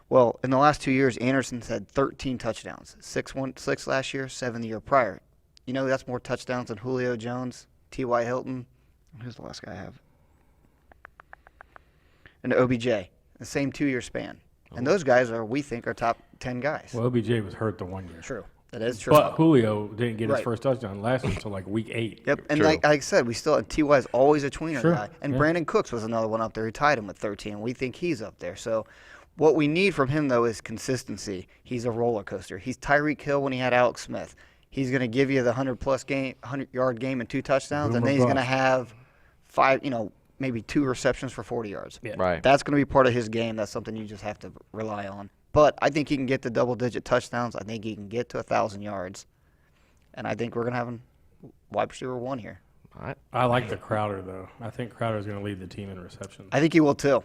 Well, in the last 2 years, Anderson's had 13 touchdowns. 6 last year, 7 the year prior. You know, that's more touchdowns than Julio Jones, T.Y. Hilton. Who's the last guy I have? And OBJ. The same 2-year span. And those guys we think, are top 10 guys. Well, OBJ was hurt the 1 year. True. That is true. But Julio didn't get his Right. first touchdown last year until like week 8. Yep, and True. like I said, we still T.Y.'s always a tweener Sure, guy, and yeah. Brandon Cooks was another one up there who tied him with 13. We think he's up there. So, what we need from him though is consistency. He's a roller coaster. He's Tyreek Hill when he had Alex Smith. He's going to give you the 100-yard game and 2 touchdowns, Boomer and then he's going to bust. have 5, maybe 2 receptions for 40 yards. Yeah. Right. That's going to be part of his game. That's something you just have to rely on. But I think he can get to double-digit touchdowns. I think he can get to 1,000 yards. And I think we're going to have him wide receiver 1 here. I like the Crowder, though. I think Crowder's going to lead the team in receptions. I think he will, too.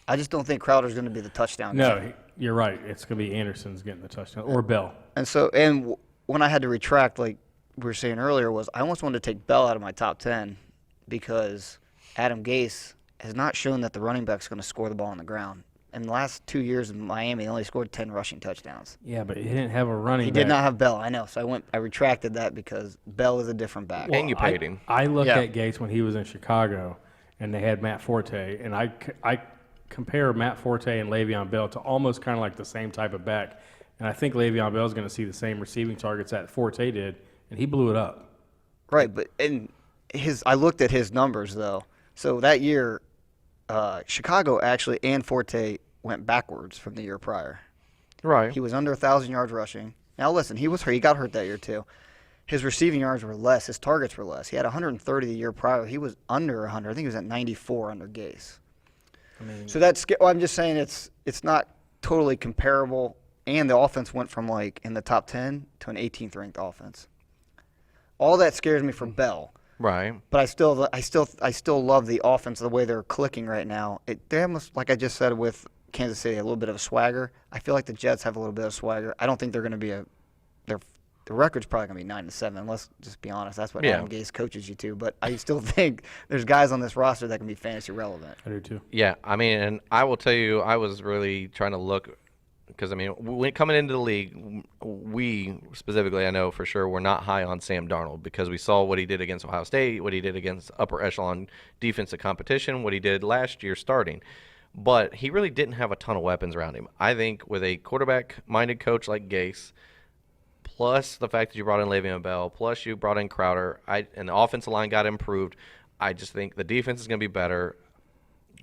I just don't think Crowder's going to be the touchdown guy. No, you're right. It's going to be Anderson's getting the touchdown, or Bell. And when I had to retract, like we were saying earlier, was I almost wanted to take Bell out of my top 10 because Adam Gase has not shown that the running back's going to score the ball on the ground. In the last 2 years in Miami, he only scored 10 rushing touchdowns. Yeah, but he didn't have a running back. He did not have Bell, I know. So I retracted that because Bell is a different back. And you paid him. I look at Gates when he was in Chicago, and they had Matt Forte, and I compare Matt Forte and Le'Veon Bell to almost kind of like the same type of back. And I think Le'Veon Bell is going to see the same receiving targets that Forte did, and he blew it up. Right, but I looked at his numbers, though. So that year, Chicago actually and Forte went backwards from the year prior. Right. He was under 1,000 yards rushing. Now listen, he was hurt. He got hurt that year too. His receiving yards were less. His targets were less. He had 130 the year prior. He was under 100. I think he was at 94 under Gase. So that's. Well, I'm just saying it's not totally comparable. And the offense went from like in the top 10 to an 18th ranked offense. All that scares me for Bell. Right. But I still love the offense, the way they're clicking right now. They almost, like I just said with Kansas City, a little bit of a swagger. I feel like the Jets have a little bit of swagger. I don't think they're going to be the record's probably going to be 9-7. Let's just be honest. That's what Adam Gase coaches you to. But I still think there's guys on this roster that can be fantasy relevant. I do too. Yeah, I mean, and I will tell you, I was really trying to look because, I mean, when coming into the league, we specifically, I know for sure, were not high on Sam Darnold because we saw what he did against Ohio State, what he did against upper echelon defensive competition, what he did last year starting. But he really didn't have a ton of weapons around him. I think with a quarterback-minded coach like Gase, plus the fact that you brought in Le'Veon Bell, plus you brought in Crowder, and the offensive line got improved, I just think the defense is going to be better.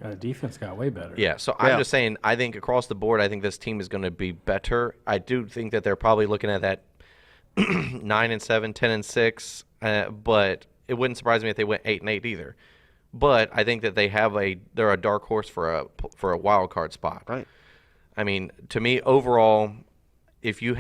The defense got way better. Yeah, so I'm just saying, I think across the board, I think this team is going to be better. I do think that they're probably looking at that 9-7, 10-6, but it wouldn't surprise me if they went 8-8 either. But I think that they're a dark horse for a wild card spot. Right. I mean, to me, overall, if you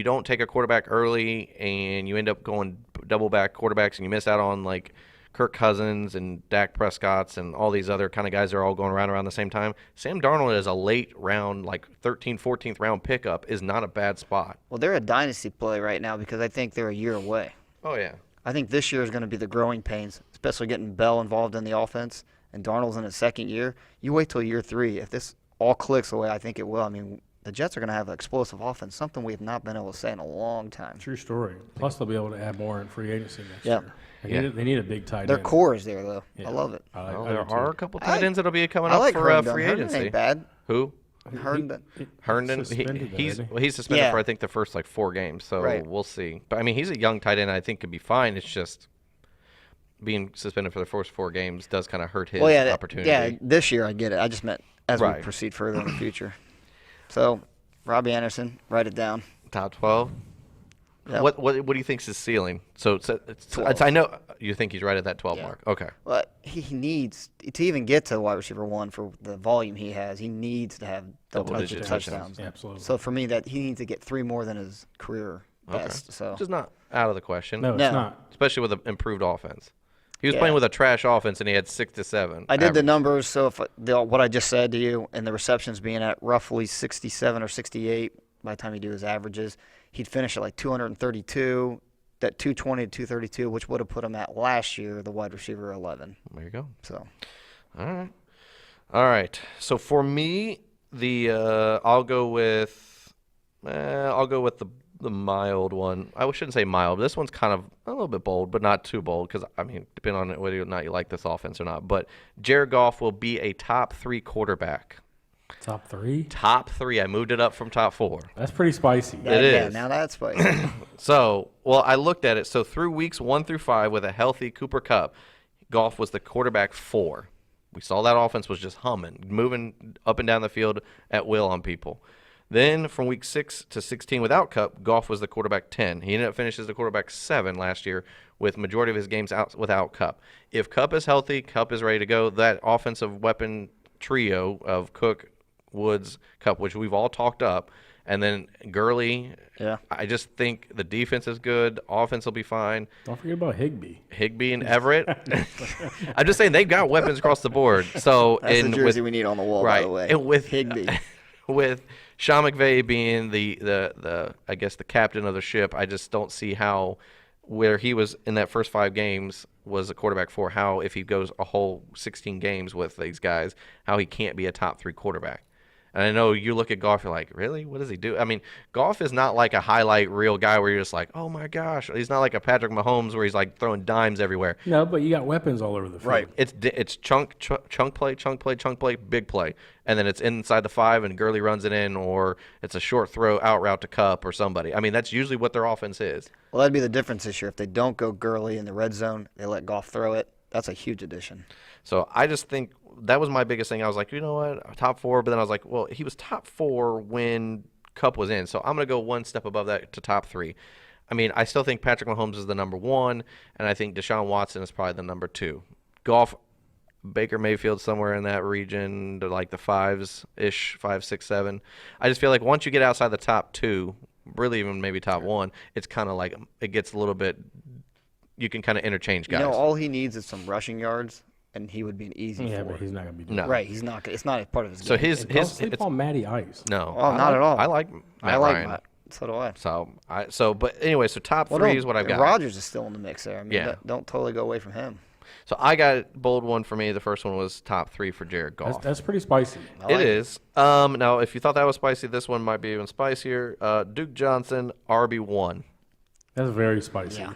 don't take a quarterback early and you end up going double back quarterbacks and you miss out on like Kirk Cousins and Dak Prescott's and all these other kind of guys that are all going around the same time, Sam Darnold is a late round, like 13th, 14th round pickup is not a bad spot. Well, they're a dynasty play right now because I think they're a year away. Oh, yeah. I think this year is going to be the growing pains, especially getting Bell involved in the offense, and Darnold's in his second year. You wait till year 3. If this all clicks the way I think it will, I mean, the Jets are going to have an explosive offense, something we have not been able to say in a long time. True story. Plus, they'll be able to add more in free agency next year. They need a big tight end. Their core is there, though. Yeah. I love it. There are a couple tight ends that'll be coming I up like for Herndon. free Herndon agency. ain't bad. Who? Herndon. Herndon, Suspended, he's suspended Yeah. for I think the first like 4 games, so Right. we'll see. But I mean, he's a young tight end. I think could be fine. It's just being suspended for the first 4 games does kind of hurt his opportunity. Yeah, this year I get it. I just meant as we Right. proceed further in the future. So, Robby Anderson, write it down. Top 12. Yep. What do you think's his ceiling? So it's 12. I know you think he's right at that 12 Yeah. mark. Okay. But he needs to even get to wide receiver 1 for the volume he has. He needs to have Double-digit touchdowns. Yeah, absolutely. So for me, that he needs to get 3 more than his career best. So Which is not out of the question. No, it's No. not. Especially with an improved offense. He was Yeah. playing with a trash offense and he had 6 to 7. I did the average. numbers. So if what I just said to you, and the receptions being at roughly 67 or 68 by the time you do his averages, he'd finish at like 232, that 220 to 232, which would have put him at last year the wide receiver 11. There you go. So All right. So for me, I'll go with the mild one. I shouldn't say mild. This one's kind of a little bit bold, but not too bold because, I mean, depending on whether or not you like this offense or not. But Jared Goff will be a top 3 quarterback. Top 3? Top 3. I moved it up from top 4. That's pretty spicy. It yeah, is. now that's spicy. So, well, I looked at it. So through weeks 1 through 5 with a healthy Cooper Kupp, Goff was the quarterback 4. We saw that offense was just humming, moving up and down the field at will on people. Then from week 6 to 16 without Kupp, Goff was the quarterback 10. He ended up finishing as the quarterback 7 last year with majority of his games out without Kupp. If Kupp is healthy, Kupp is ready to go, that offensive weapon trio of Cook, Woods, Kupp, which we've all talked up, and then Gurley. Yeah. I just think the defense is good. Offense will be fine. Don't forget about Higbee And Everett. I'm just saying they've got weapons across the board. So That's the jersey we need on the wall, right, by the way. and with Higbee. with Sean McVay being the I guess the captain of the ship, I just don't see how where he was in that first 5 games was a quarterback for how if he goes a whole 16 games with these guys, how he can't be a top 3 quarterback. And I know you look at Goff, you're like, really? What does he do? I mean, Goff is not like a highlight reel guy where you're just like, oh my gosh. He's not like a Patrick Mahomes where he's like throwing dimes everywhere. No, but you got weapons all over the field. Right. It's chunk play, big play. And then it's inside the 5 and Gurley runs it in, or it's a short throw out route to Kupp or somebody. I mean, that's usually what their offense is. Well, that'd be the difference this year. If they don't go Gurley in the red zone, they let Goff throw it. That's a huge addition. So I just think that was my biggest thing. I was like, you know what, top 4. But then I was like, well, he was top 4 when Kupp was in. So I'm going to go one step above that to top 3. I mean, I still think Patrick Mahomes is the number 1, and I think Deshaun Watson is probably the number 2. Goff, Baker Mayfield somewhere in that region, to like the 5s-ish, 5, 6, 7. I just feel like once you get outside the top 2, really even maybe top 1, it's kind of like it gets a little bit – you can kind of interchange guys. You know, all he needs is some rushing yards, and he would be an easy Yeah, 4. but he's not going to be doing No. Right, he's not. It's not a part of his So game. Don't sleep on Matty Ice. No. Oh, not at all. I like Matt I like Ryan. that. So do I. But anyway, so top 3 is what I've got. Rodgers is still in the mix there. I mean, Yeah. don't totally go away from him. So I got a bold one for me. The first one was top 3 for Jared Goff. That's pretty spicy. It is. Now, if you thought that was spicy, this one might be even spicier. Duke Johnson, RB1. That's very spicy. Yeah.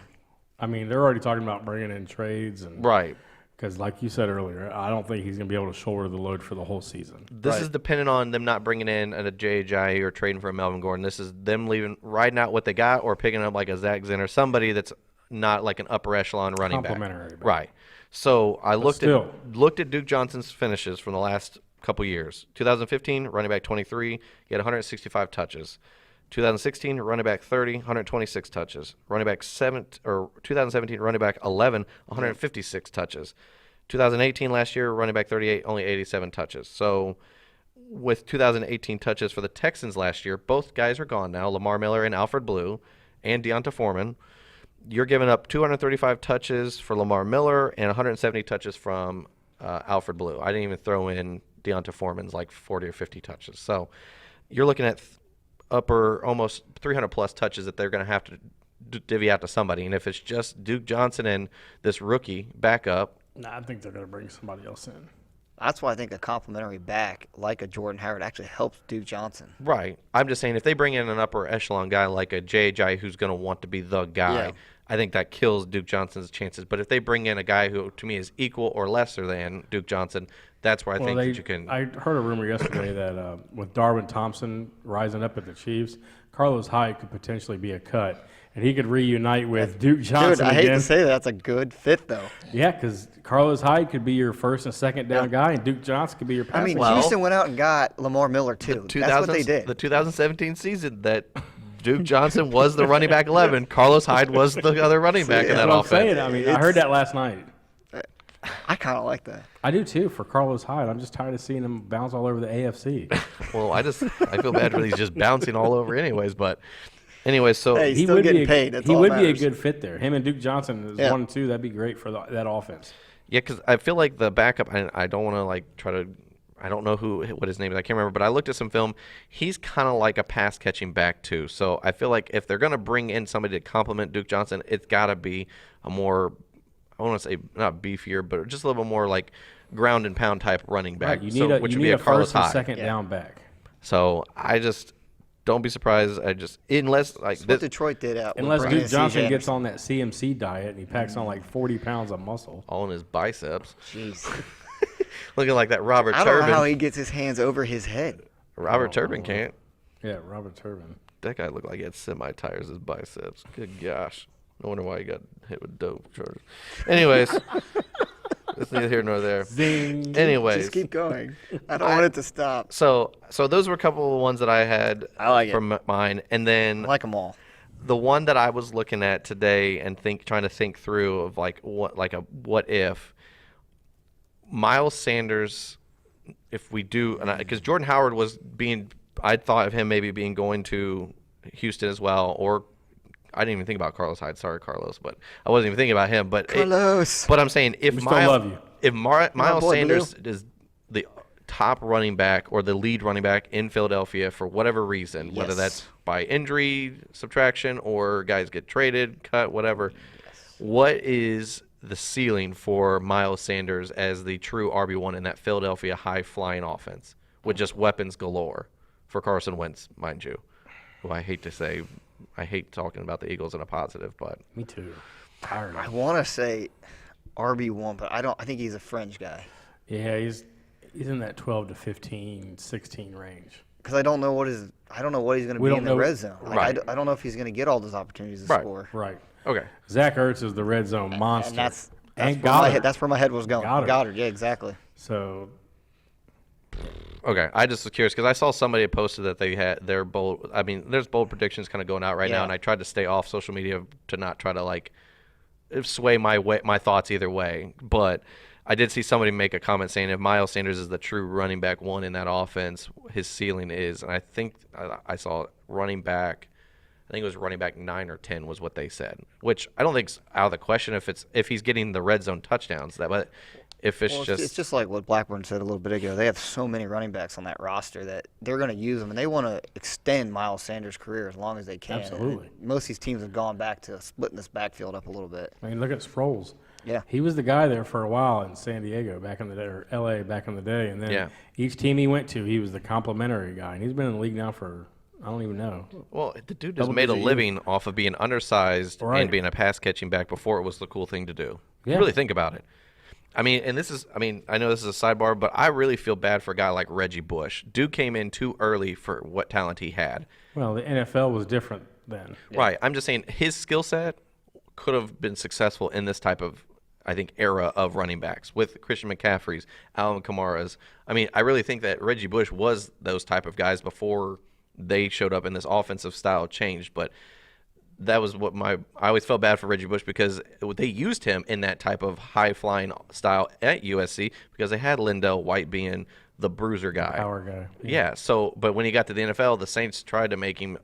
I mean, they're already talking about bringing in trades. Right. Because like you said earlier, I don't think he's going to be able to shoulder the load for the whole season. This is dependent on them not bringing in a J.J. or trading for a Melvin Gordon. This is them riding out what they got or picking up like a Zach Zenner, somebody that's not like an upper echelon running back. Complimentary. Right. So I looked still. at Duke Johnson's finishes from the last couple years. 2015, running back 23, he had 165 touches. 2016, running back 30, 126 touches. Running back 2017, running back 11, 156 touches. 2018 last year, running back 38, only 87 touches. So with 2018 touches for the Texans last year, both guys are gone now, Lamar Miller and Alfred Blue and Deonta Foreman. You're giving up 235 touches for Lamar Miller and 170 touches from Alfred Blue. I didn't even throw in Deonta Foreman's like 40 or 50 touches. So you're looking at upper almost 300-plus touches that they're going to have to divvy out to somebody. And if it's just Duke Johnson and this rookie backup. Nah, I think they're going to bring somebody else in. That's why I think a complimentary back like a Jordan Howard actually helps Duke Johnson. Right. I'm just saying if they bring in an upper echelon guy like a J.J. who's going to want to be the guy, Yeah. I think that kills Duke Johnson's chances. But if they bring in a guy who, to me, is equal or lesser than Duke Johnson, that's where I think that you can. I heard a rumor yesterday that with Darwin Thompson rising up at the Chiefs, Carlos Hyde could potentially be a cut, and he could reunite with Duke Johnson Dude, I hate again. to say that's a good fit, though. Yeah, because Carlos Hyde could be your first and second down guy, and Duke Johnson could be your I mean, passing. Houston went out and got Lamar Miller, too. That's what they did. The 2017 season that Duke Johnson was the running back 11, Carlos Hyde was the other running back in That's that what I'm offense. saying. I mean, I heard that last night. I kind of like that. I do too for Carlos Hyde. I'm just tired of seeing him bounce all over the AFC. Well, I feel bad for he's just bouncing all over anyways. But anyways, so Hey, he's still getting paid. That's he all would that be a matters. good fit there. Him and Duke Johnson is 1 and 2. That'd be great for that offense. yeah, because I feel like the backup. I don't want to like try to. I don't know what his name is. I can't remember. But I looked at some film. He's kind of like a pass catching back too. So I feel like if they're gonna bring in somebody to complement Duke Johnson, it's got to be a more. I want to say not beefier, but just a little bit more like ground and pound type running back. Right, you so, need which you would need be a Carlos first and Hyde. second down back. So I just don't be surprised. Unless like That's what Detroit did out. Unless bringing Duke in Johnson C.J. gets on that CMC diet and he packs on like 40 pounds of muscle. all in his biceps, Jeez. looking like that Robert I don't Turbin. know how he gets his hands over his head. Robert Turbin can't. Yeah, Robert Turbin. That guy looked like he had semi-tires as biceps. Good gosh. No wonder why he got hit with dope charges. Anyways, It's neither here nor there. Zing. Anyways, Just keep going. I don't want it to stop. so those were a couple of ones that I had I like it. from mine, and then I like them all. the one that I was looking at today and trying to think through of what if Miles Sanders, if we do, because Jordan Howard I thought of him maybe going to Houston as well, or I didn't even think about Carlos Hyde. Sorry, Carlos, but I wasn't even thinking about him. But Carlos. but I'm saying if We still love you. Miles boy, Sanders is the top running back or the lead running back in Philadelphia for whatever reason, whether Yes. that's by injury subtraction or guys get traded, cut, whatever, what is the ceiling for Miles Sanders as the true RB1 in that Philadelphia high-flying offense with just weapons galore for Carson Wentz, mind you, who I hate talking about the Eagles in a positive, but Me too. Tired. I want to say RB1, but I think he's a fringe guy. Yeah, he's in that 12 to 15, 16 range. Because I don't know what he's going to We be don't in the know- red zone. Like, Right. I don't know if he's going to get all those opportunities to Right. score. Right. okay. Zach Ertz is the red zone monster. And that's And where my head was going. Goddard. Yeah, exactly. So Okay, I just was curious because I saw somebody had posted that they had their bold. I mean, there's bold predictions kind of going out right now, Yeah. and I tried to stay off social media to not try to sway my thoughts either way. But I did see somebody make a comment saying if Miles Sanders is the true running back one in that offense, his ceiling is, and I think I saw running back. I think it was running back 9 or 10 was what they said, which I don't think's out of the question if he's getting the red zone touchdowns. But if it's Well, just it's just like what Blackburn said a little bit ago. They have so many running backs on that roster that they're going to use them, and they want to extend Miles Sanders' career as long as they can. Absolutely. And most of these teams have gone back to splitting this backfield up a little bit. I mean, look at Sproles. Yeah. He was the guy there for a while in San Diego back in the day, or L.A. back in the day, and then Yeah. each team he went to, he was the complimentary guy, and he's been in the league now for I don't even know. Well, the dude has Double made a digit living off of being undersized Right. and being a pass catching back before it was the cool thing to do. Yeah. Really think about it. I mean, I know this is a sidebar, but I really feel bad for a guy like Reggie Bush. Dude came in too early for what talent he had. Well, the NFL was different then. Right. I'm just saying his skill set could have been successful in this type of, I think, era of running backs with Christian McCaffrey's, Alvin Kamara's. I mean, I really think that Reggie Bush was those type of guys before they showed up and this offensive style changed. But that was what I always felt bad for Reggie Bush because they used him in that type of high-flying style at USC because they had Lindell White being the bruiser guy. Power guy. Yeah. So, but when he got to the NFL, the Saints tried to make him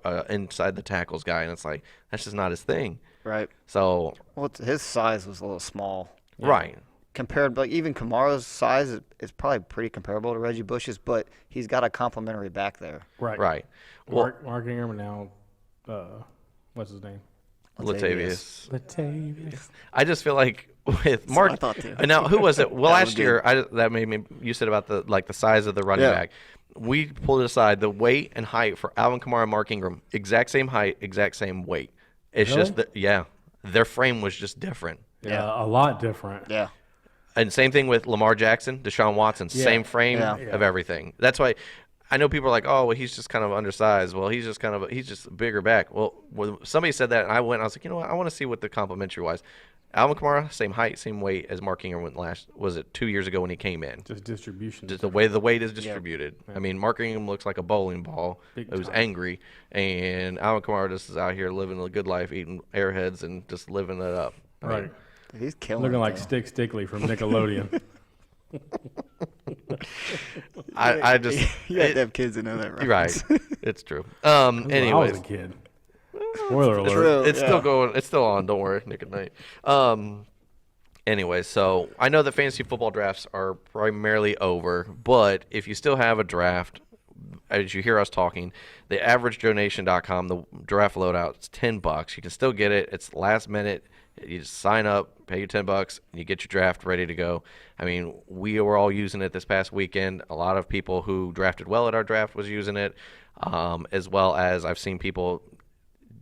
a inside the tackles guy, and it's like that's just not his thing. Right. So, Well, his size was a little small. right. Compared, like even Kamara's size is probably pretty comparable to Reggie Bush's, but he's got a complimentary back there. Right. Right. Well, Mark Ingram and now, what's his name? Latavius. Latavius. I just feel like with Mark. I thought too. Now, who was it? Well, That was last year, that made me. You said about the size of the running Yeah. back. We pulled it aside the weight and height for Alvin Kamara and Mark Ingram, exact same height, exact same weight. It's Really? just that their frame was just different. Yeah, a lot different. Yeah. And same thing with Lamar Jackson, Deshaun Watson, same frame Yeah. of everything. That's why I know people are like, oh, well, he's just kind of undersized. Well, he's just a bigger back. Well, when somebody said that, and I was like, you know what? I want to see what the complimentary was. Alvin Kamara, same height, same weight as Mark Ingram went 2 years ago when he came in. Just distribution. Just the way the weight is distributed. I mean, Mark Ingram looks like a bowling ball. Big It was time. angry. And Alvin Kamara just is out here living a good life, eating airheads and just living it up. I mean, Right. He's killing Looking it, like though. Stick Stickley from Nickelodeon. I just You have to have kids to know that, You're right. It's true. I was Anyways, a kid. Spoiler alert. True. it's yeah. still going. It's still on. Don't worry, Nick at Night. Anyways, so I know that fantasy football drafts are primarily over, but if you still have a draft, as you hear us talking, the averagejonation.com, the draft loadout, it's $10. You can still get it. It's last minute. You just sign up, pay your $10, and you get your draft ready to go. I mean, we were all using it this past weekend. A lot of people who drafted well at our draft was using it, as well as I've seen people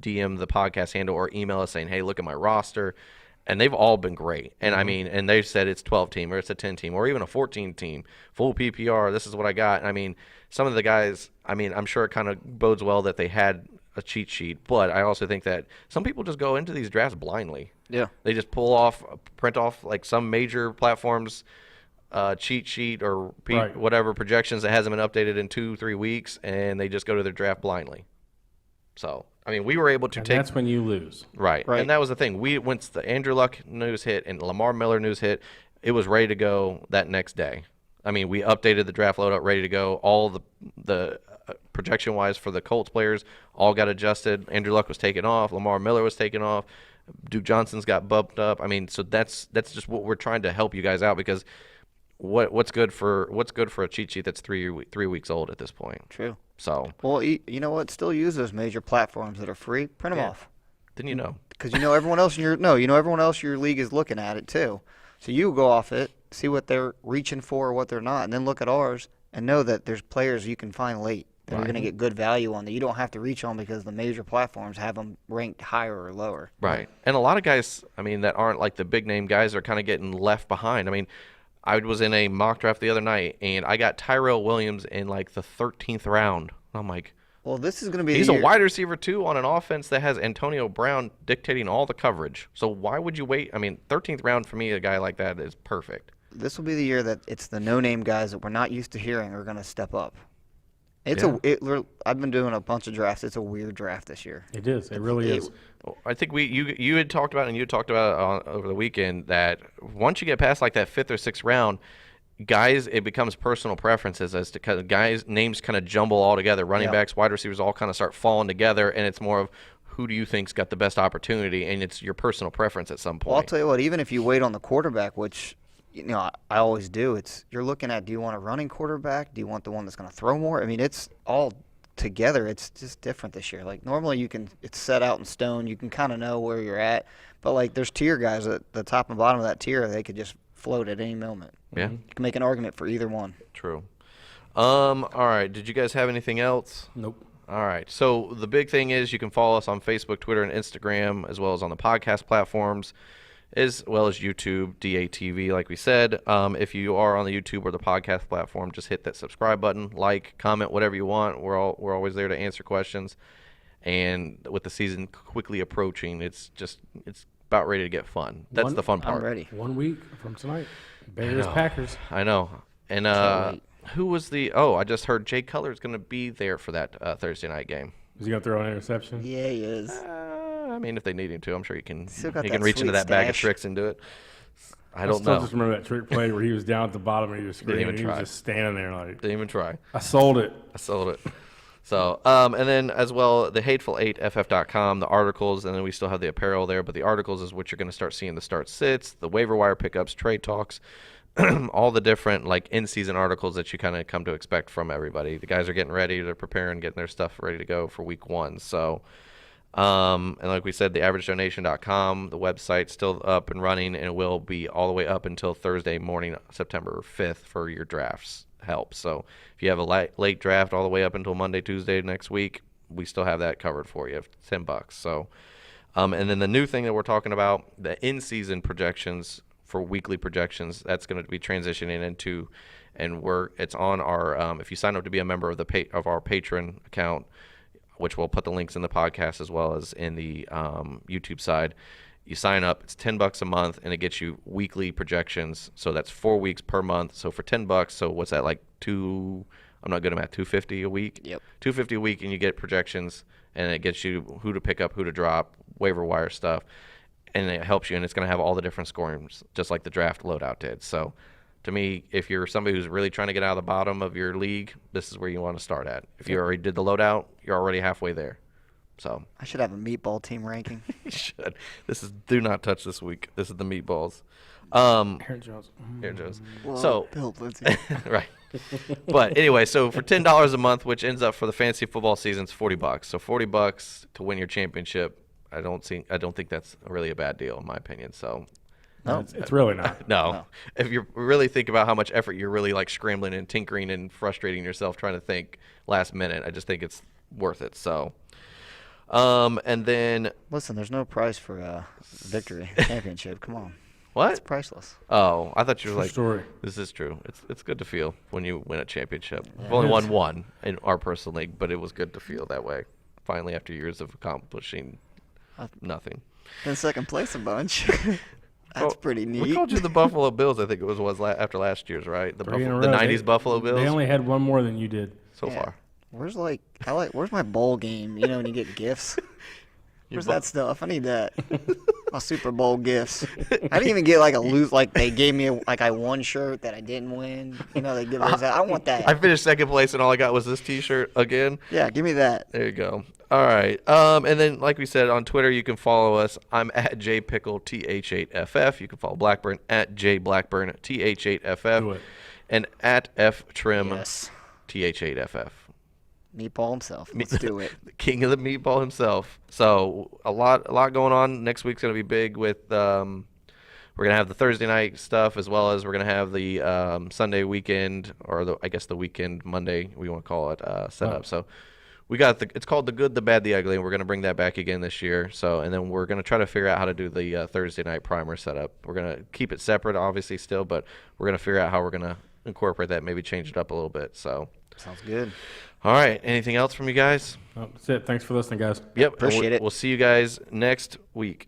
DM the podcast handle or email us saying, hey, look at my roster. And they've all been great. And I mean, and they've said it's 12-team or it's a 10-team or even a 14-team, full PPR. This is what I got. And I mean, some of the guys, I mean, I'm sure it kind of bodes well that they had a cheat sheet. But I also think that some people just go into these drafts blindly. Yeah. They just print off like some major platforms cheat sheet or Right. whatever projections that hasn't been updated in 2-3 weeks, and they just go to their draft blindly. So, I mean, we were able to And take. that's when you lose. Right. Right. And that was the thing. Once the Andrew Luck news hit and Lamar Miller news hit, it was ready to go that next day. I mean, we updated the draft loadout, ready to go. All the projection-wise for the Colts players all got adjusted. Andrew Luck was taken off. Lamar Miller was taken off. Duke Johnson's got bumped up. I mean, so that's just what we're trying to help you guys out, because what's good for a cheat sheet that's 3 weeks old at this point. True. So, Well, you know what? Still use those major platforms that are free. Print them Yeah. off. didn't you know? Because everyone else in your league is looking at it too. So you go off it, see what they're reaching for or what they're not, and then look at ours and know that there's players you can find late that you're going to get good value on that you don't have to reach on because the major platforms have them ranked higher or lower. Right. And a lot of guys, I mean, that aren't like the big name guys are kind of getting left behind. I mean, I was in a mock draft the other night, and I got Tyrell Williams in like the 13th round. I'm like, Well, this is going to be he's the a year. wide receiver too on an offense that has Antonio Brown dictating all the coverage. So why would you wait? I mean, 13th round for me, a guy like that is perfect. This will be the year that it's the no-name guys that we're not used to hearing are going to step up. I've been doing a bunch of drafts. It's a weird draft this year. It is. It really is. I think you had talked about, and you had talked about over the weekend, that once you get past like that 5th or 6th round, guys, it becomes personal preferences as to guys' names kind of jumble all together. Running backs, wide receivers all kind of start falling together, and it's more of who do you think's got the best opportunity, and it's your personal preference at some point. Well, I'll tell you what, even if you wait on the quarterback, which I always do, you're looking at, do you want a running quarterback? Do you want the one that's going to throw more? I mean, it's all together. It's just different this year. Like normally it's set out in stone. You can kind of know where you're at. But like there's tier guys at the top and bottom of that tier, they could just float at any moment. Yeah. You can make an argument for either one. True. All right. Did you guys have anything else? Nope. All right. So the big thing is you can follow us on Facebook, Twitter, and Instagram, as well as on the podcast platforms, as well as YouTube, DATV, like we said. If you are on the YouTube or the podcast platform, just hit that subscribe button, like, comment, whatever you want. We're always there to answer questions. And with the season quickly approaching, it's about ready to get fun. That's the fun part. I'm ready. 1 week from tonight. Bears, Packers. I know. And Can't wait. who was I just heard Jay Cutler's going to be there for that Thursday night game. Is he going to throw an interception? Yeah, he is. I mean, if they need him to, I'm sure he can. Still got He can that reach into sweet that bag of stash. tricks and do it. I I don't still know. just remember that trick play where he was down at the bottom and he was screaming. even And he was try. just standing there like, Didn't even try. I sold it. I sold it. So, and then as well, the hateful8ff.com, the articles, and then we still have the apparel there, but the articles is what you're going to start seeing, the start sits, the waiver wire pickups, trade talks, all the different like in-season articles that you kind of come to expect from everybody. The guys are getting ready, they're preparing, getting their stuff ready to go for week 1. So, and like we said, the averageDonation.com, the website's still up and running, and it will be all the way up until Thursday morning, September 5th for your drafts help. So if you have a late draft all the way up until Monday, Tuesday next week, we still have that covered for you. $10. So, and then the new thing that we're talking about, the in-season projections for weekly projections, that's going to be transitioning into, and it's on our. If you sign up to be a member of of our Patreon account, which we'll put the links in the podcast as well as in the YouTube side. You sign up, it's $10 a month, and it gets you weekly projections. So that's 4 weeks per month. So for $10, so what's that, like I'm not good at math, $250 a week? Yep. $250 a week, and you get projections, and it gets you who to pick up, who to drop, waiver wire stuff, and it helps you, and it's going to have all the different scorings, just like the draft loadout did. So to me, if you're somebody who's really trying to get out of the bottom of your league, this is where you want to start at. If you already did the loadout, you're already halfway there. So I should have a meatball team ranking. you should. Do not touch this week. This is the meatballs. Aaron Jones. Here, Jones. Whoa, So Bill Lindsay. right. But anyway, so for $10 a month, which ends up for the fantasy football season, it's $40. So $40 to win your championship. I don't think that's really a bad deal in my opinion. So No. It's really not. no. If you really think about how much effort you're really like scrambling and tinkering and frustrating yourself trying to think last minute, I just think it's worth it. So, and then Listen, there's no price for victory, championship. Come on. what? It's priceless. Oh, I thought you were True like, story. this is true. It's good to feel when you win a championship. We've only won one in our personal league, but it was good to feel that way. Finally, after years of accomplishing nothing. In second place a bunch. That's Well, pretty neat. We called you the Buffalo Bills, I think it was after last year's, right? The 90s Buffalo Bills. They only had one more than you did. So far. Where's my bowl game? You know, when you get gifts. Where's that stuff? I need that. My Super Bowl gifts. I didn't even get they gave me I won shirt that I didn't win. You know, they give us that. I don't want that. I finished second place and all I got was this T-shirt again. Yeah, give me that. There you go. All right. And then, like we said, on Twitter, you can follow us. I'm at JPickleTH8FF. You can follow Blackburn at JBlackburnTH8FF. Do it. And at FTrim Yes. TH8FF. Meatball himself. Let's do it. The king of the meatball himself. So a lot going on. Next week's going to be big with we're going to have the Thursday night stuff as well as we're going to have the Sunday weekend or I guess the weekend Monday we want to call it set up. So we got it's called The Good, the Bad, the Ugly, and we're going to bring that back again this year. So and then we're going to try to figure out how to do the Thursday night primer setup. We're going to keep it separate obviously still, but we're going to figure out how we're going to incorporate that, maybe change it up a little bit. So Sounds good. all right. Anything else from you guys? That's it. Thanks for listening, guys. Yep. Appreciate it. We'll see you guys next week.